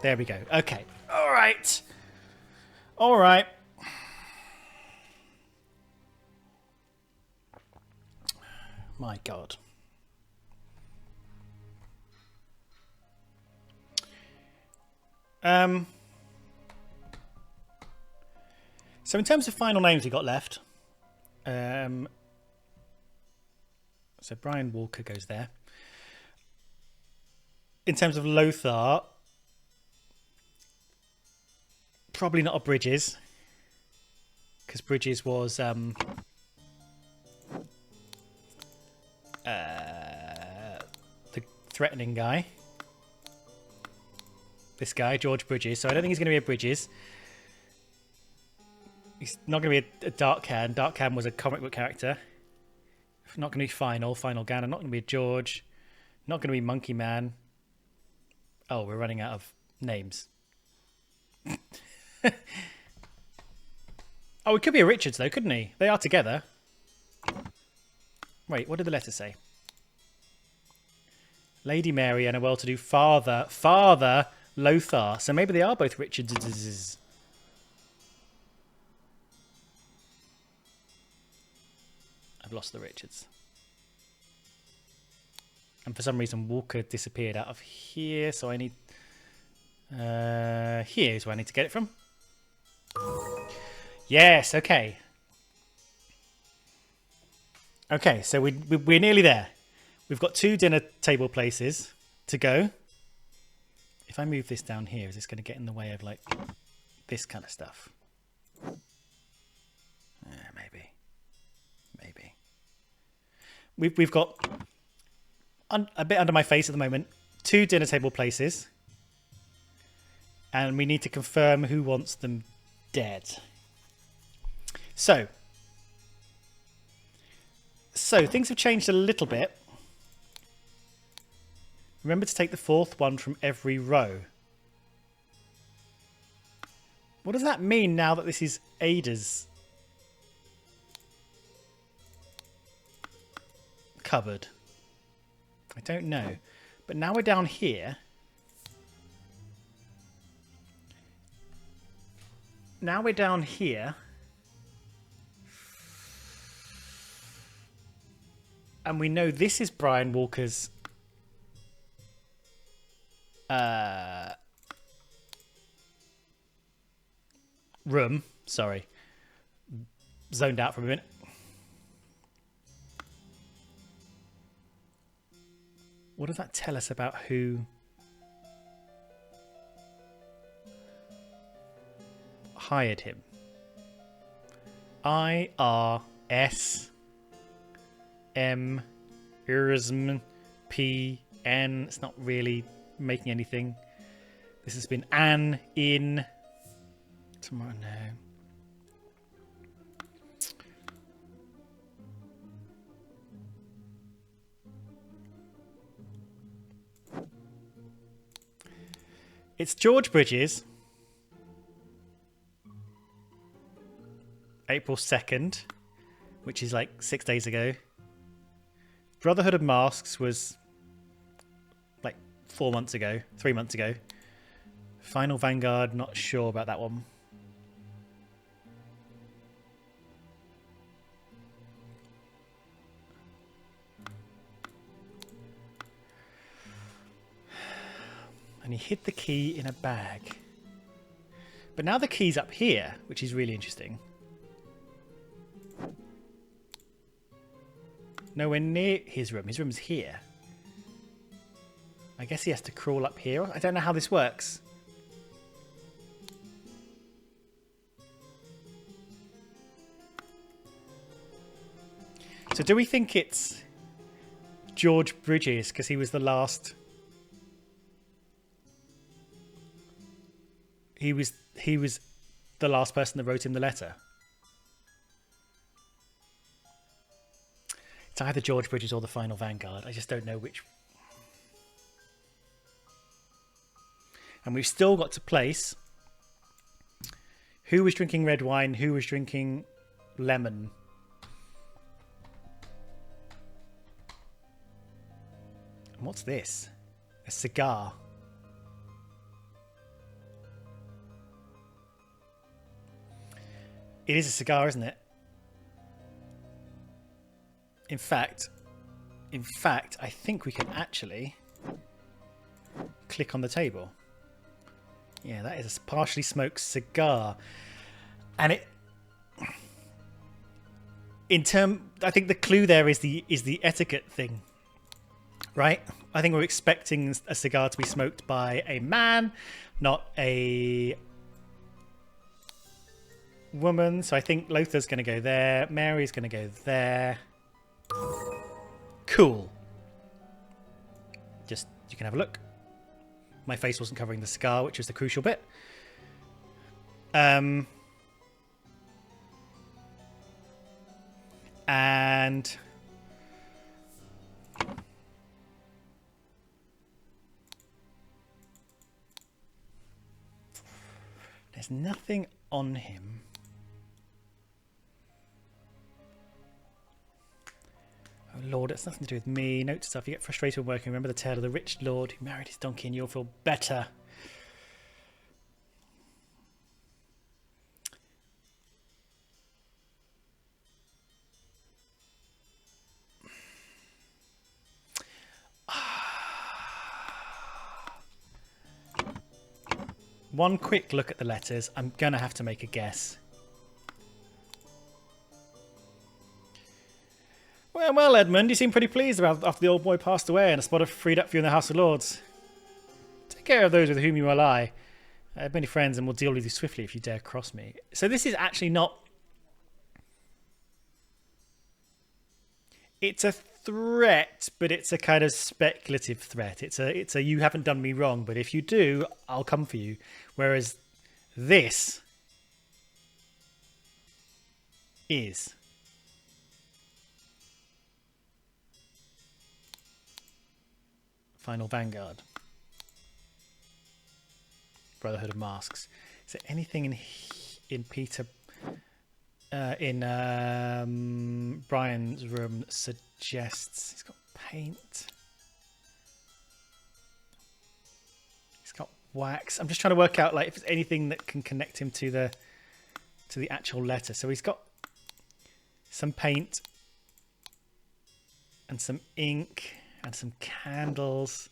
There we go. Okay. All right. All right. My God. So in terms of final names we got left, so Brian Walker goes there. In terms of Lothar, probably not a Bridges, because Bridges was the threatening guy. This guy, George Bridges. So I don't think he's going to be a Bridges. He's not going to be a Darkhan. Darkhan was a comic book character. Not going to be Final Ganon. Not going to be a George. Not going to be Monkey Man. Oh, we're running out of names. Oh, it could be a Richards, though, couldn't he? They are together. Wait, what did the letter say? Lady Mary and a well-to-do father Lothar. So maybe they are both Richards. I've lost the Richards. And for some reason, Walker disappeared out of here. So I need... here's where I need to get it from. Yes, okay. Okay, so we're nearly there. We've got 2 dinner table places to go. If I move this down here, is this going to get in the way of, like, this kind of stuff? Maybe. Maybe. We've got, a bit under my face at the moment, 2 dinner table places. And we need to confirm who wants them dead. So things have changed a little bit. Remember to take the 4th one from every row. What does that mean now that this is Ada's cupboard? I don't know. But now we're down here. Now we're down here. And we know this is Brian Walker's room. Sorry. Zoned out for a minute. What does that tell us about who hired him? IRS IRSM PN. It's not really making anything. This has been Anne in tomorrow. No. It's George Bridges. April 2nd, which is like 6 days ago. Brotherhood of Masks was like 4 months ago, 3 months ago. Final Vanguard, not sure about that one. And he hid the key in a bag. But now the key's up here, which is really interesting. Nowhere near his room. His room's here. I guess he has to crawl up here. I don't know how this works. So do we think it's George Bridges because he was the last? He was the last person that wrote him the letter. It's either George Bridges or the Final Vanguard. I just don't know which. And we've still got to place who was drinking red wine, who was drinking lemon. And what's this? A cigar. It is a cigar, isn't it? In fact, I think we can actually click on the table. Yeah, that is a partially smoked cigar. And it, I think the clue there is the etiquette thing, right? I think we're expecting a cigar to be smoked by a man, not a woman. So I think Lothar's going to go there. Mary's going to go there. Cool. Just, you can have a look. My face wasn't covering the cigar, which is the crucial bit. And there's nothing on him. Oh Lord, it's nothing to do with me. Note to self, you get frustrated when working. Remember the tale of the rich lord who married his donkey and you'll feel better. One quick look at the letters. I'm going to have to make a guess. Well, Edmund, you seem pretty pleased after the old boy passed away and a spot of freed up for you in the House of Lords. Take care of those with whom you ally. I have many friends and will deal with you swiftly if you dare cross me. So this is actually not... It's a threat, but it's a kind of speculative threat. It's a you haven't done me wrong, but if you do, I'll come for you. Whereas this is... Final Vanguard. Brotherhood of Masks. Is there anything in Peter... in Brian's room that suggests... He's got paint. He's got wax. I'm just trying to work out like if there's anything that can connect him to the actual letter. So he's got some paint and some ink and some candles.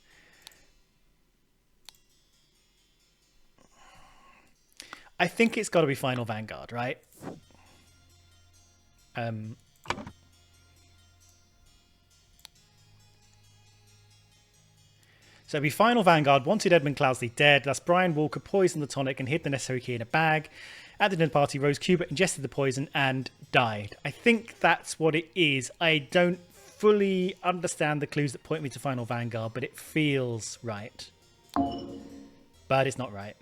I think it's got to be Final Vanguard, right? So it'd be Final Vanguard wanted Edmund Cloudsley dead. Thus Brian Walker poisoned the tonic and hid the necessary key in a bag. At the dinner party, Rose Cuba ingested the poison and died. I think that's what it is. I don't fully understand the clues that point me to Final Vanguard, but it feels right. But it's not right.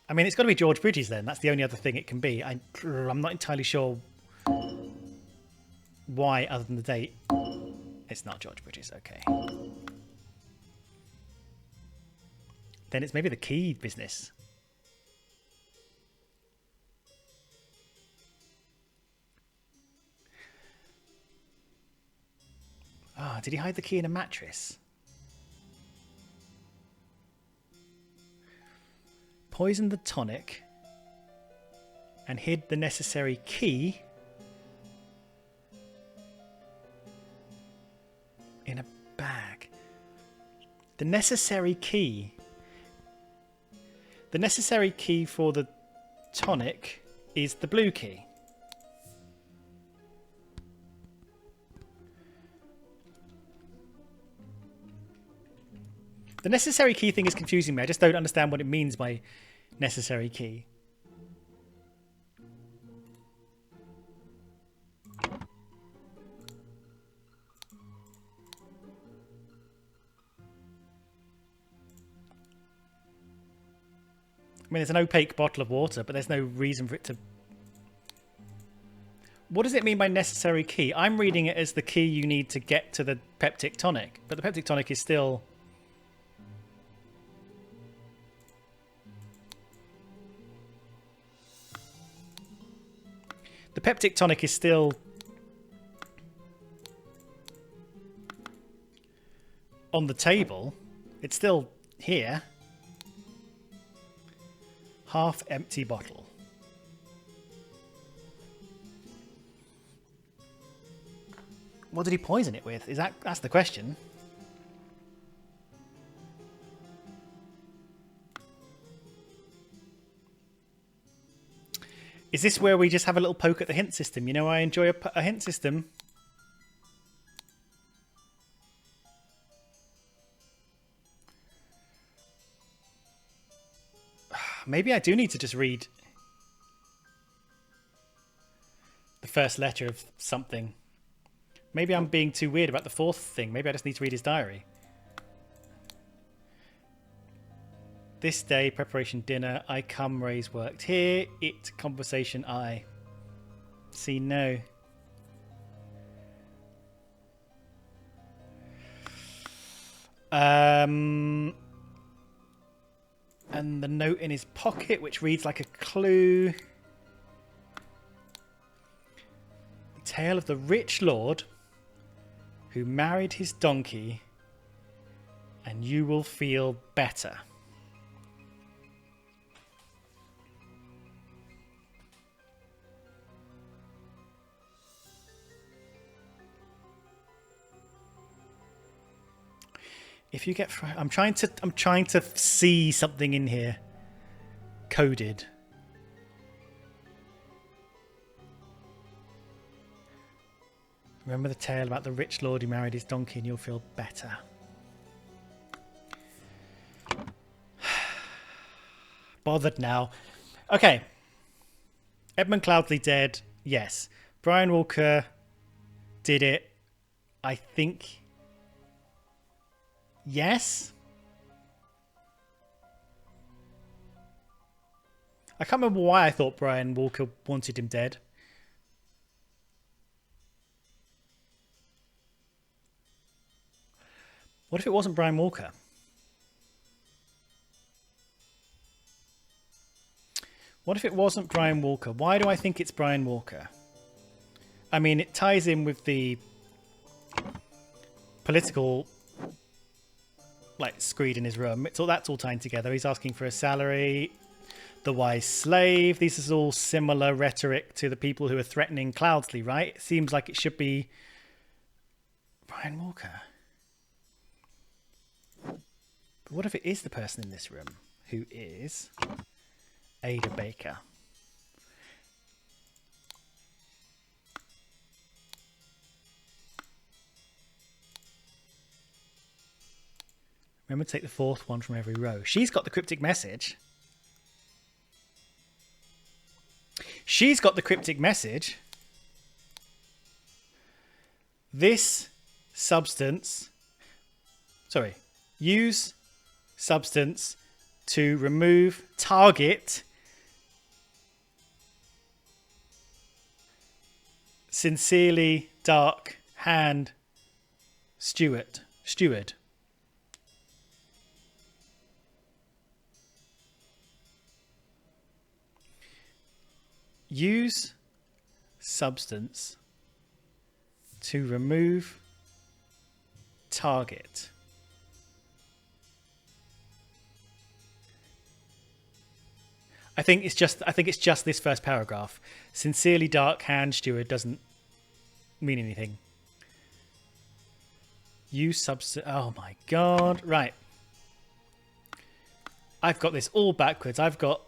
I mean, it's got to be George Bridges then. That's the only other thing it can be. I'm not entirely sure why, other than the date. It's not George Bridges, okay. Then it's maybe the key business. Ah, did he hide the key in a mattress? Poisoned the tonic and hid the necessary key in a bag. The necessary key. The necessary key for the tonic is the blue key. The necessary key thing is confusing me. I just don't understand what it means by necessary key. I mean, there's an opaque bottle of water, but there's no reason for it to... What does it mean by necessary key? I'm reading it as the key you need to get to the peptic tonic, but the peptic tonic is still... The peptic tonic is still on the table. It's still here. Half empty bottle. What did he poison it with? That's the question. Is this where we just have a little poke at the hint system? You know, I enjoy a hint system. Maybe I do need to just read the first letter of something. Maybe I'm being too weird about the fourth thing. Maybe I just need to read his diary. This day, preparation dinner. I come, Ray's worked here. It, conversation, I. See, no. And the note in his pocket, which reads like a clue. The tale of the rich lord who married his donkey, and you will feel better. If you get, I'm trying to see something in here coded. Remember the tale about the rich lord who married his donkey and you'll feel better. Bothered now. Okay. Edmund Cloudsley dead. Yes. Brian Walker did it. I think... Yes? I can't remember why I thought Brian Walker wanted him dead. What if it wasn't Brian Walker? What if it wasn't Brian Walker? Why do I think it's Brian Walker? I mean, it ties in with the political... like screed in his room. That's all tying together. He's asking for a salary. The wise slave. This is all similar rhetoric to the people who are threatening Cloudsley, right? It seems like it should be Brian Walker. But what if it is the person in this room who is Ada Baker? Remember to take the fourth one from every row. She's got the cryptic message. She's got the cryptic message. This substance... Sorry. Use substance to remove target. Sincerely, Dark Hand Steward. Use substance to remove target. I think it's just this first paragraph. Sincerely, Dark Hand Steward doesn't mean anything. Use substance. Oh my god! Right. I've got this all backwards. I've got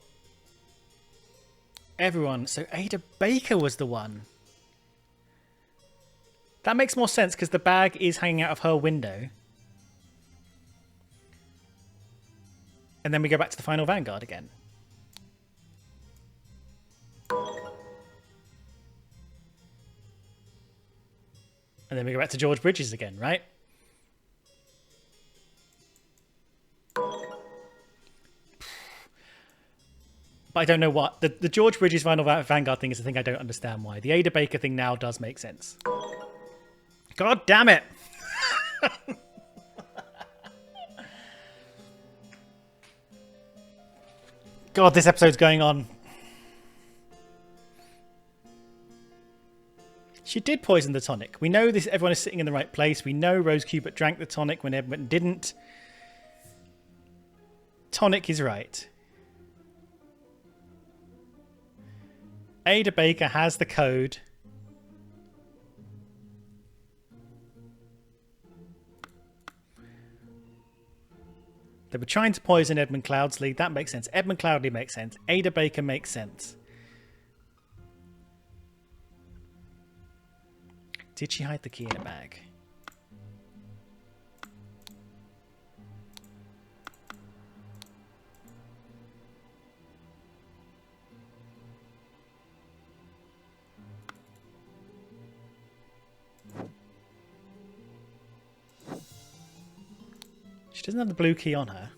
everyone. So Ada Baker was the one. That makes more sense because the bag is hanging out of her window. And then we go back to the final Vanguard again. And then we go back to George Bridges again, right? But I don't know what. The George Bridges Final Vanguard thing is the thing I don't understand why. The Ada Baker thing now does make sense. God damn it! God, this episode's going on. She did poison the tonic. We know this. Everyone is sitting in the right place. We know Rose Cubert drank the tonic when Edmund didn't. Tonic is right. Ada Baker has the code. They were trying to poison Edmund Cloudsley. That makes sense. Edmund Cloudsley makes sense. Ada Baker makes sense. Did she hide the key in a bag? She doesn't have the blue key on her.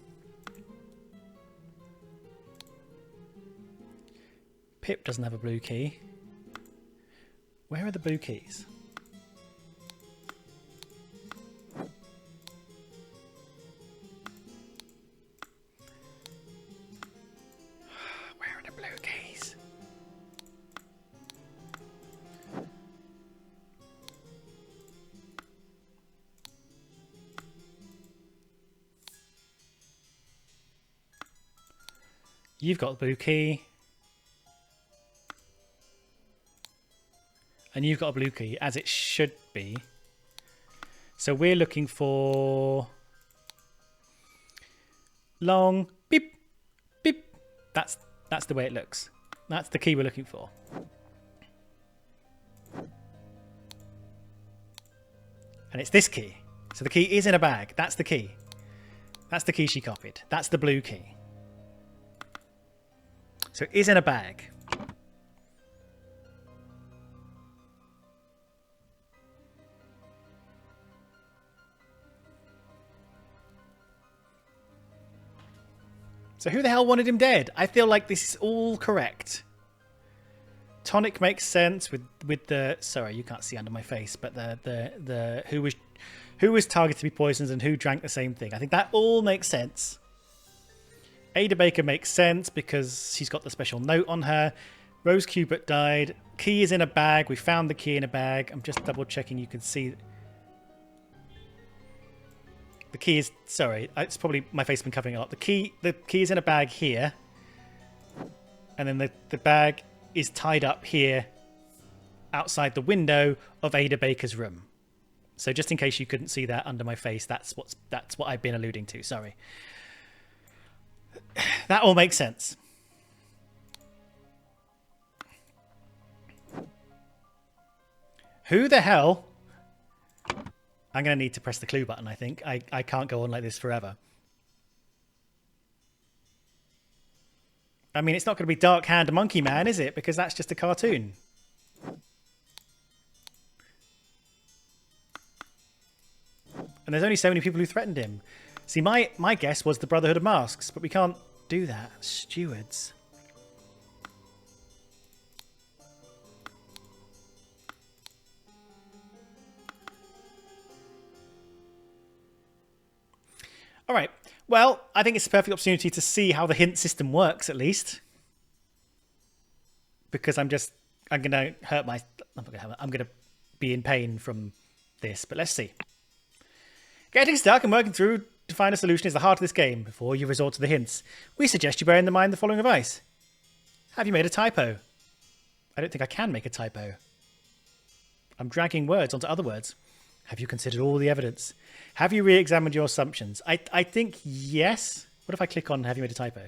Pip doesn't have a blue key. Where are the blue keys? Where are the blue keys? You've got the blue key. And you've got a blue key, as it should be. So we're looking for... long beep, beep. That's the way it looks. That's the key we're looking for. And it's this key. So the key is in a bag. That's the key. That's the key she copied. That's the blue key. So it is in a bag. So who the hell wanted him dead? I feel like this is all correct. Tonic makes sense with the... Sorry, you can't see under my face, but the who was targeted to be poisoned and who drank the same thing. I think that all makes sense. Ada Baker makes sense because she's got the special note on her. Rose Cubert died. Key is in a bag. We found the key in a bag. I'm just double checking. You can see... The key is... Sorry, it's probably my face has been covering it up. The key is in a bag here. And then the bag is tied up here outside the window of Ada Baker's room. So just in case you couldn't see that under my face, that's what I've been alluding to. Sorry. That all makes sense. Who the hell... I'm going to need to press the clue button, I think. I can't go on like this forever. I mean, it's not going to be Dark Hand Monkey Man, is it? Because that's just a cartoon. And there's only so many people who threatened him. See, my guess was the Brotherhood of Masks, but we can't do that. Stewards. All right. Well, I think it's a perfect opportunity to see how the hint system works, at least. Because I'm going to hurt my... I'm going to be in pain from this, but let's see. Getting stuck and working through to find a solution is the heart of this game. Before you resort to the hints, we suggest you bear in mind the following advice. Have you made a typo? I don't think I can make a typo. I'm dragging words onto other words. Have you considered all the evidence? Have you re-examined your assumptions? I think yes. What if I click on have you made a typo?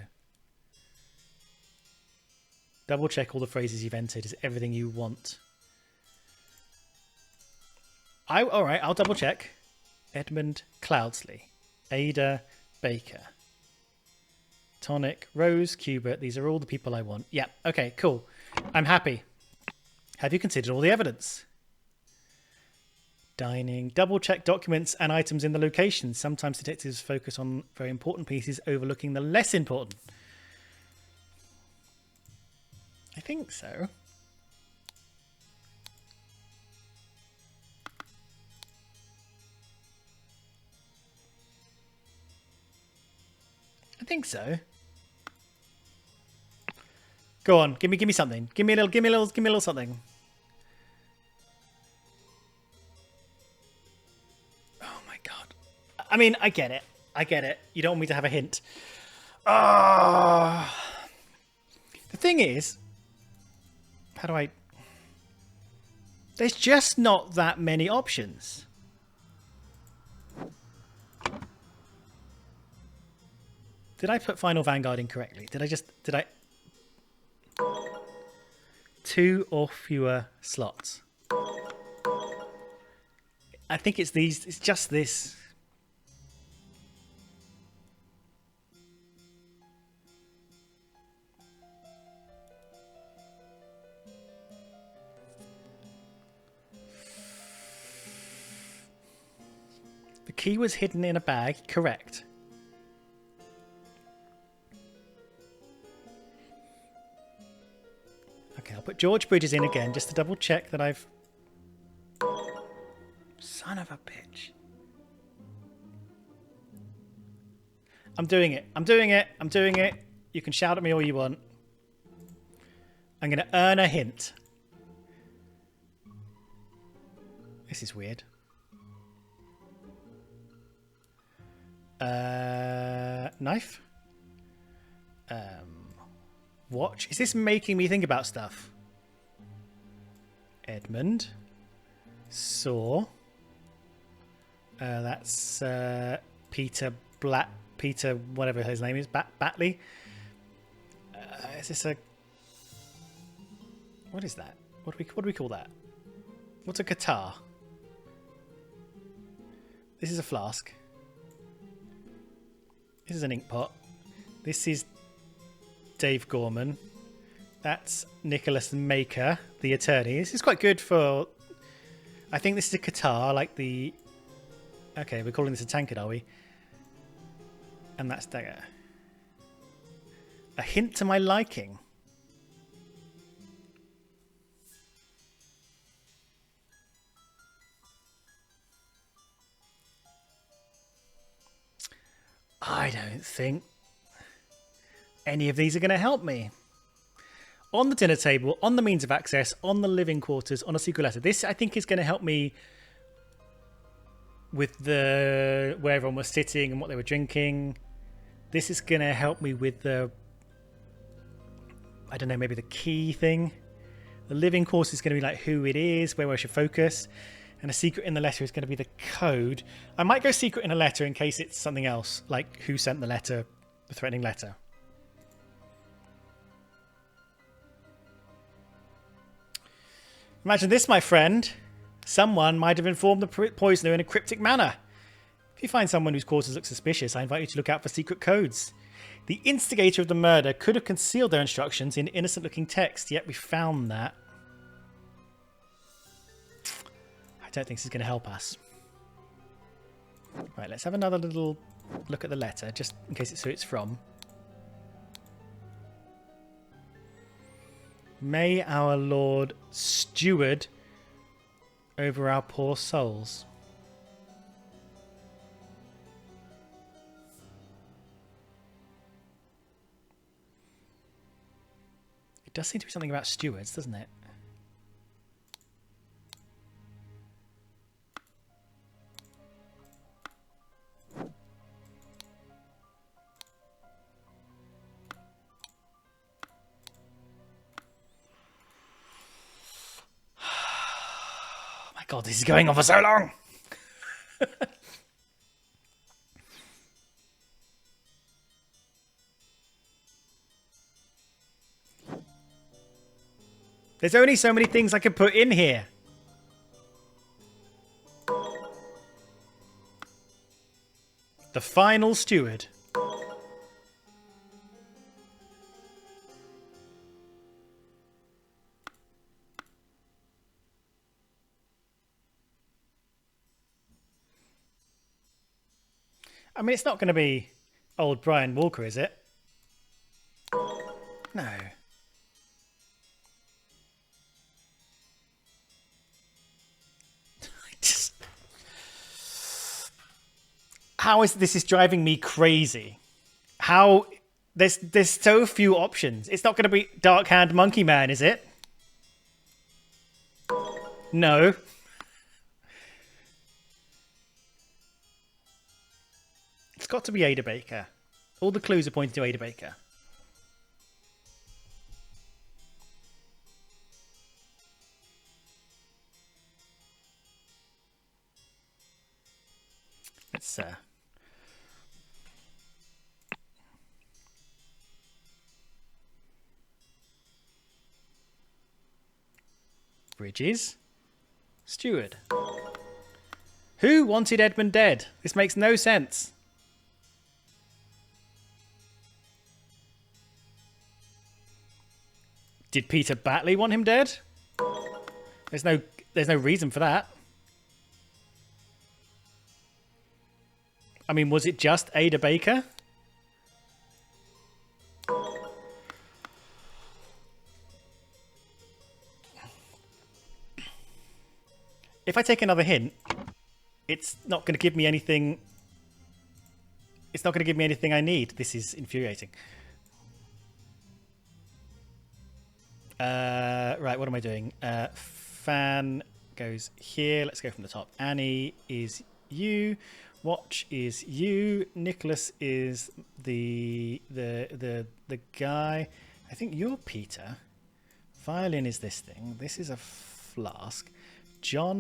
Double check all the phrases you've entered. Is everything you want? All right, I'll double check. Edmund Cloudsley. Ada Baker. Tonic. Rose Cubert. These are all the people I want. Yeah, okay, cool. I'm happy. Have you considered all the evidence? Dining. Double check documents and items in the location. Sometimes detectives focus on very important pieces, overlooking the less important. I think so. I think so. Go on, give me something. Give me a little something. Oh my god. I mean, I get it. I get it. You don't want me to have a hint. Ah. The thing is, how do I... There's just not that many options. Did I put Final Vanguard incorrectly? Did I... 2 or fewer slots. I think it's these. It's just this. The key was hidden in a bag. Correct. Okay, I'll put George Bridges in again just to double check that I've... Son of a bitch. I'm doing it. I'm doing it. I'm doing it. You can shout at me all you want. I'm going to earn a hint. This is weird. Knife? Watch. Is this making me think about stuff? Edmund. Saw. That's Peter Black. Peter, whatever his name is. Batley. Is this a... What is that? What do we call that? What's a guitar? This is a flask. This is an ink pot. This is Dave Gorman. That's Nicholas Maker, the attorney. This is quite good for... I think this is a guitar, like the... Okay, we're calling this a tankard, are we? And that's dagger. A hint to my liking. I don't think any of these are going to help me. On the dinner table, on the means of access, on the living quarters, on a secret letter. This, I think, is going to help me with the where everyone was sitting and what they were drinking. This is going to help me with the, I don't know, maybe the key thing. The living quarters is going to be like who it is, where I should focus. And a secret in the letter is going to be the code. I might go secret in a letter in case it's something else, like who sent the letter, the threatening letter. Imagine this, my friend. Someone might have informed the poisoner in a cryptic manner. If you find someone whose quarters look suspicious, I invite you to look out for secret codes. The instigator of the murder could have concealed their instructions in innocent-looking text, yet we found that. I don't think this is going to help us. Right, let's have another little look at the letter, just in case it's who it's from. May our Lord steward over our poor souls. It does seem to be something about stewards, doesn't it? God, this is going on for so long. There's only so many things I can put in here. The final steward. I mean, it's not going to be old Brian Walker, is it? No. How is this is driving me crazy? How there's so few options. It's not going to be Dark Hand Monkey Man, is it? No. It's got to be Ada Baker. All the clues are pointing to Ada Baker. It's Bridges. Steward. Who wanted Edmund dead? This makes no sense. Did Peter Batley want him dead? There's no reason for that. I mean, was it just Ada Baker? If I take another hint, it's not going to give me anything. It's not going to give me anything I need. This is infuriating. Right, what am I doing? Fan goes here. Let's go from the top. Annie is you. Watch is you. Nicholas is the guy. I think you're Peter. Violin is this thing. This is a flask. John.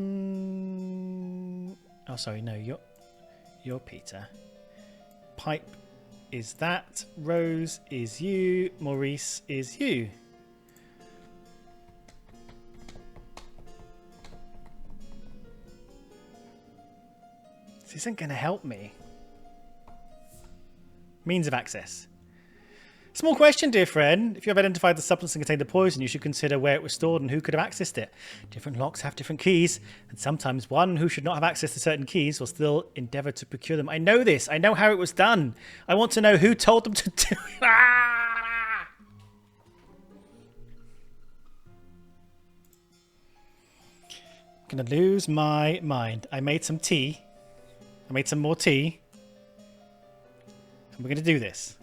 Oh, sorry. No, you're Peter. Pipe is that. Rose is you. Maurice is you. This isn't going to help me. Means of access. Small question, dear friend. If you have identified the substance that contained the poison, you should consider where it was stored and who could have accessed it. Different locks have different keys, and sometimes one who should not have access to certain keys will still endeavour to procure them. I know this. I know how it was done. I want to know who told them to do it. I'm going to lose my mind. I made some tea. I made some more tea. And we're going to do this.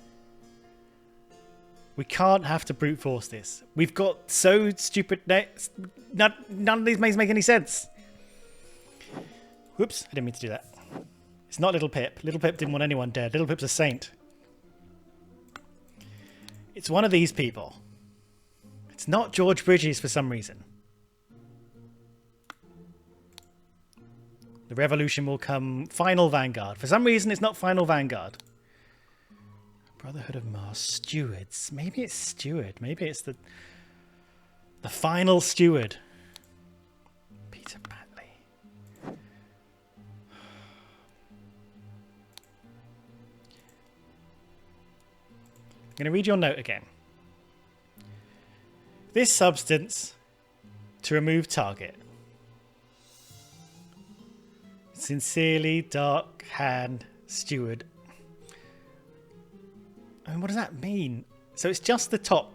We can't have to brute force this. We've got so stupid... None of these make any sense. Whoops, I didn't mean to do that. It's not Little Pip. Little Pip didn't want anyone dead. Little Pip's a saint. It's one of these people. It's not George Bridges for some reason. The revolution will come. Final Vanguard. For some reason, it's not Final Vanguard. Brotherhood of Mars. Stewards. Maybe it's Steward. Maybe it's the final steward. Peter Batley. I'm going to read your note again. This substance to remove target. Sincerely, Dark Hand Steward. I mean, what does that mean? So it's just the top.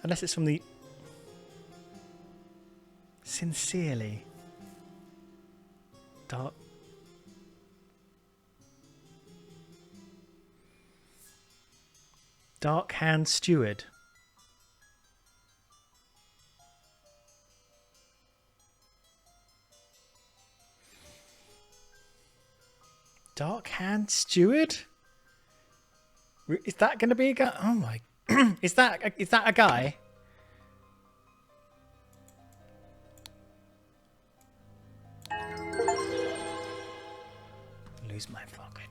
Unless it's from the... Sincerely. Dark... Dark Hand Steward. Dark Hand Steward? Is that going to be a guy? Oh my... is that a guy? Lose my fucking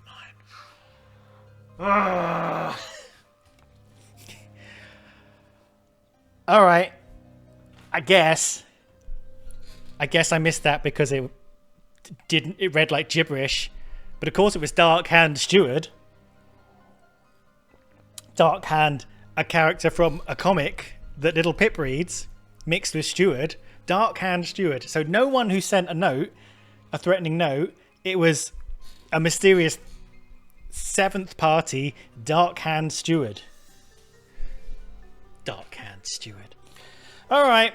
mind. All right. I guess I missed that because it read like gibberish. But of course it was Dark Hand Steward. Dark Hand, a character from a comic that Little Pip reads, mixed with Steward. Dark Hand Steward. So no one who sent a note, a threatening note, it was a mysterious seventh party Dark Hand Steward. Dark Hand Steward. All right.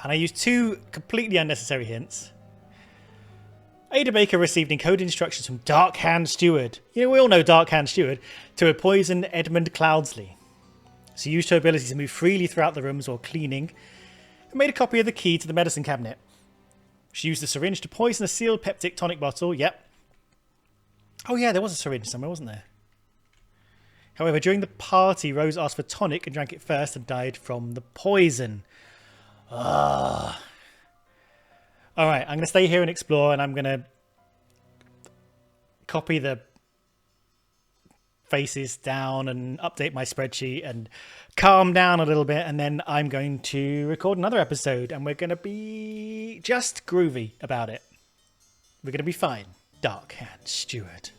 And I used 2 completely unnecessary hints. Ada Baker received encoded instructions from Dark Hand Steward. You know, we all know Dark Hand Steward. To poison Edmund Cloudsley. She used her ability to move freely throughout the rooms while cleaning and made a copy of the key to the medicine cabinet. She used the syringe to poison a sealed peptic tonic bottle. Yep. Oh yeah, there was a syringe somewhere, wasn't there? However, during the party, Rose asked for tonic and drank it first and died from the poison. Alright, I'm going to stay here and explore, and I'm going to copy the faces down and update my spreadsheet and calm down a little bit, and then I'm going to record another episode, and we're going to be just groovy about it. We're going to be fine. Dark Hand Steward.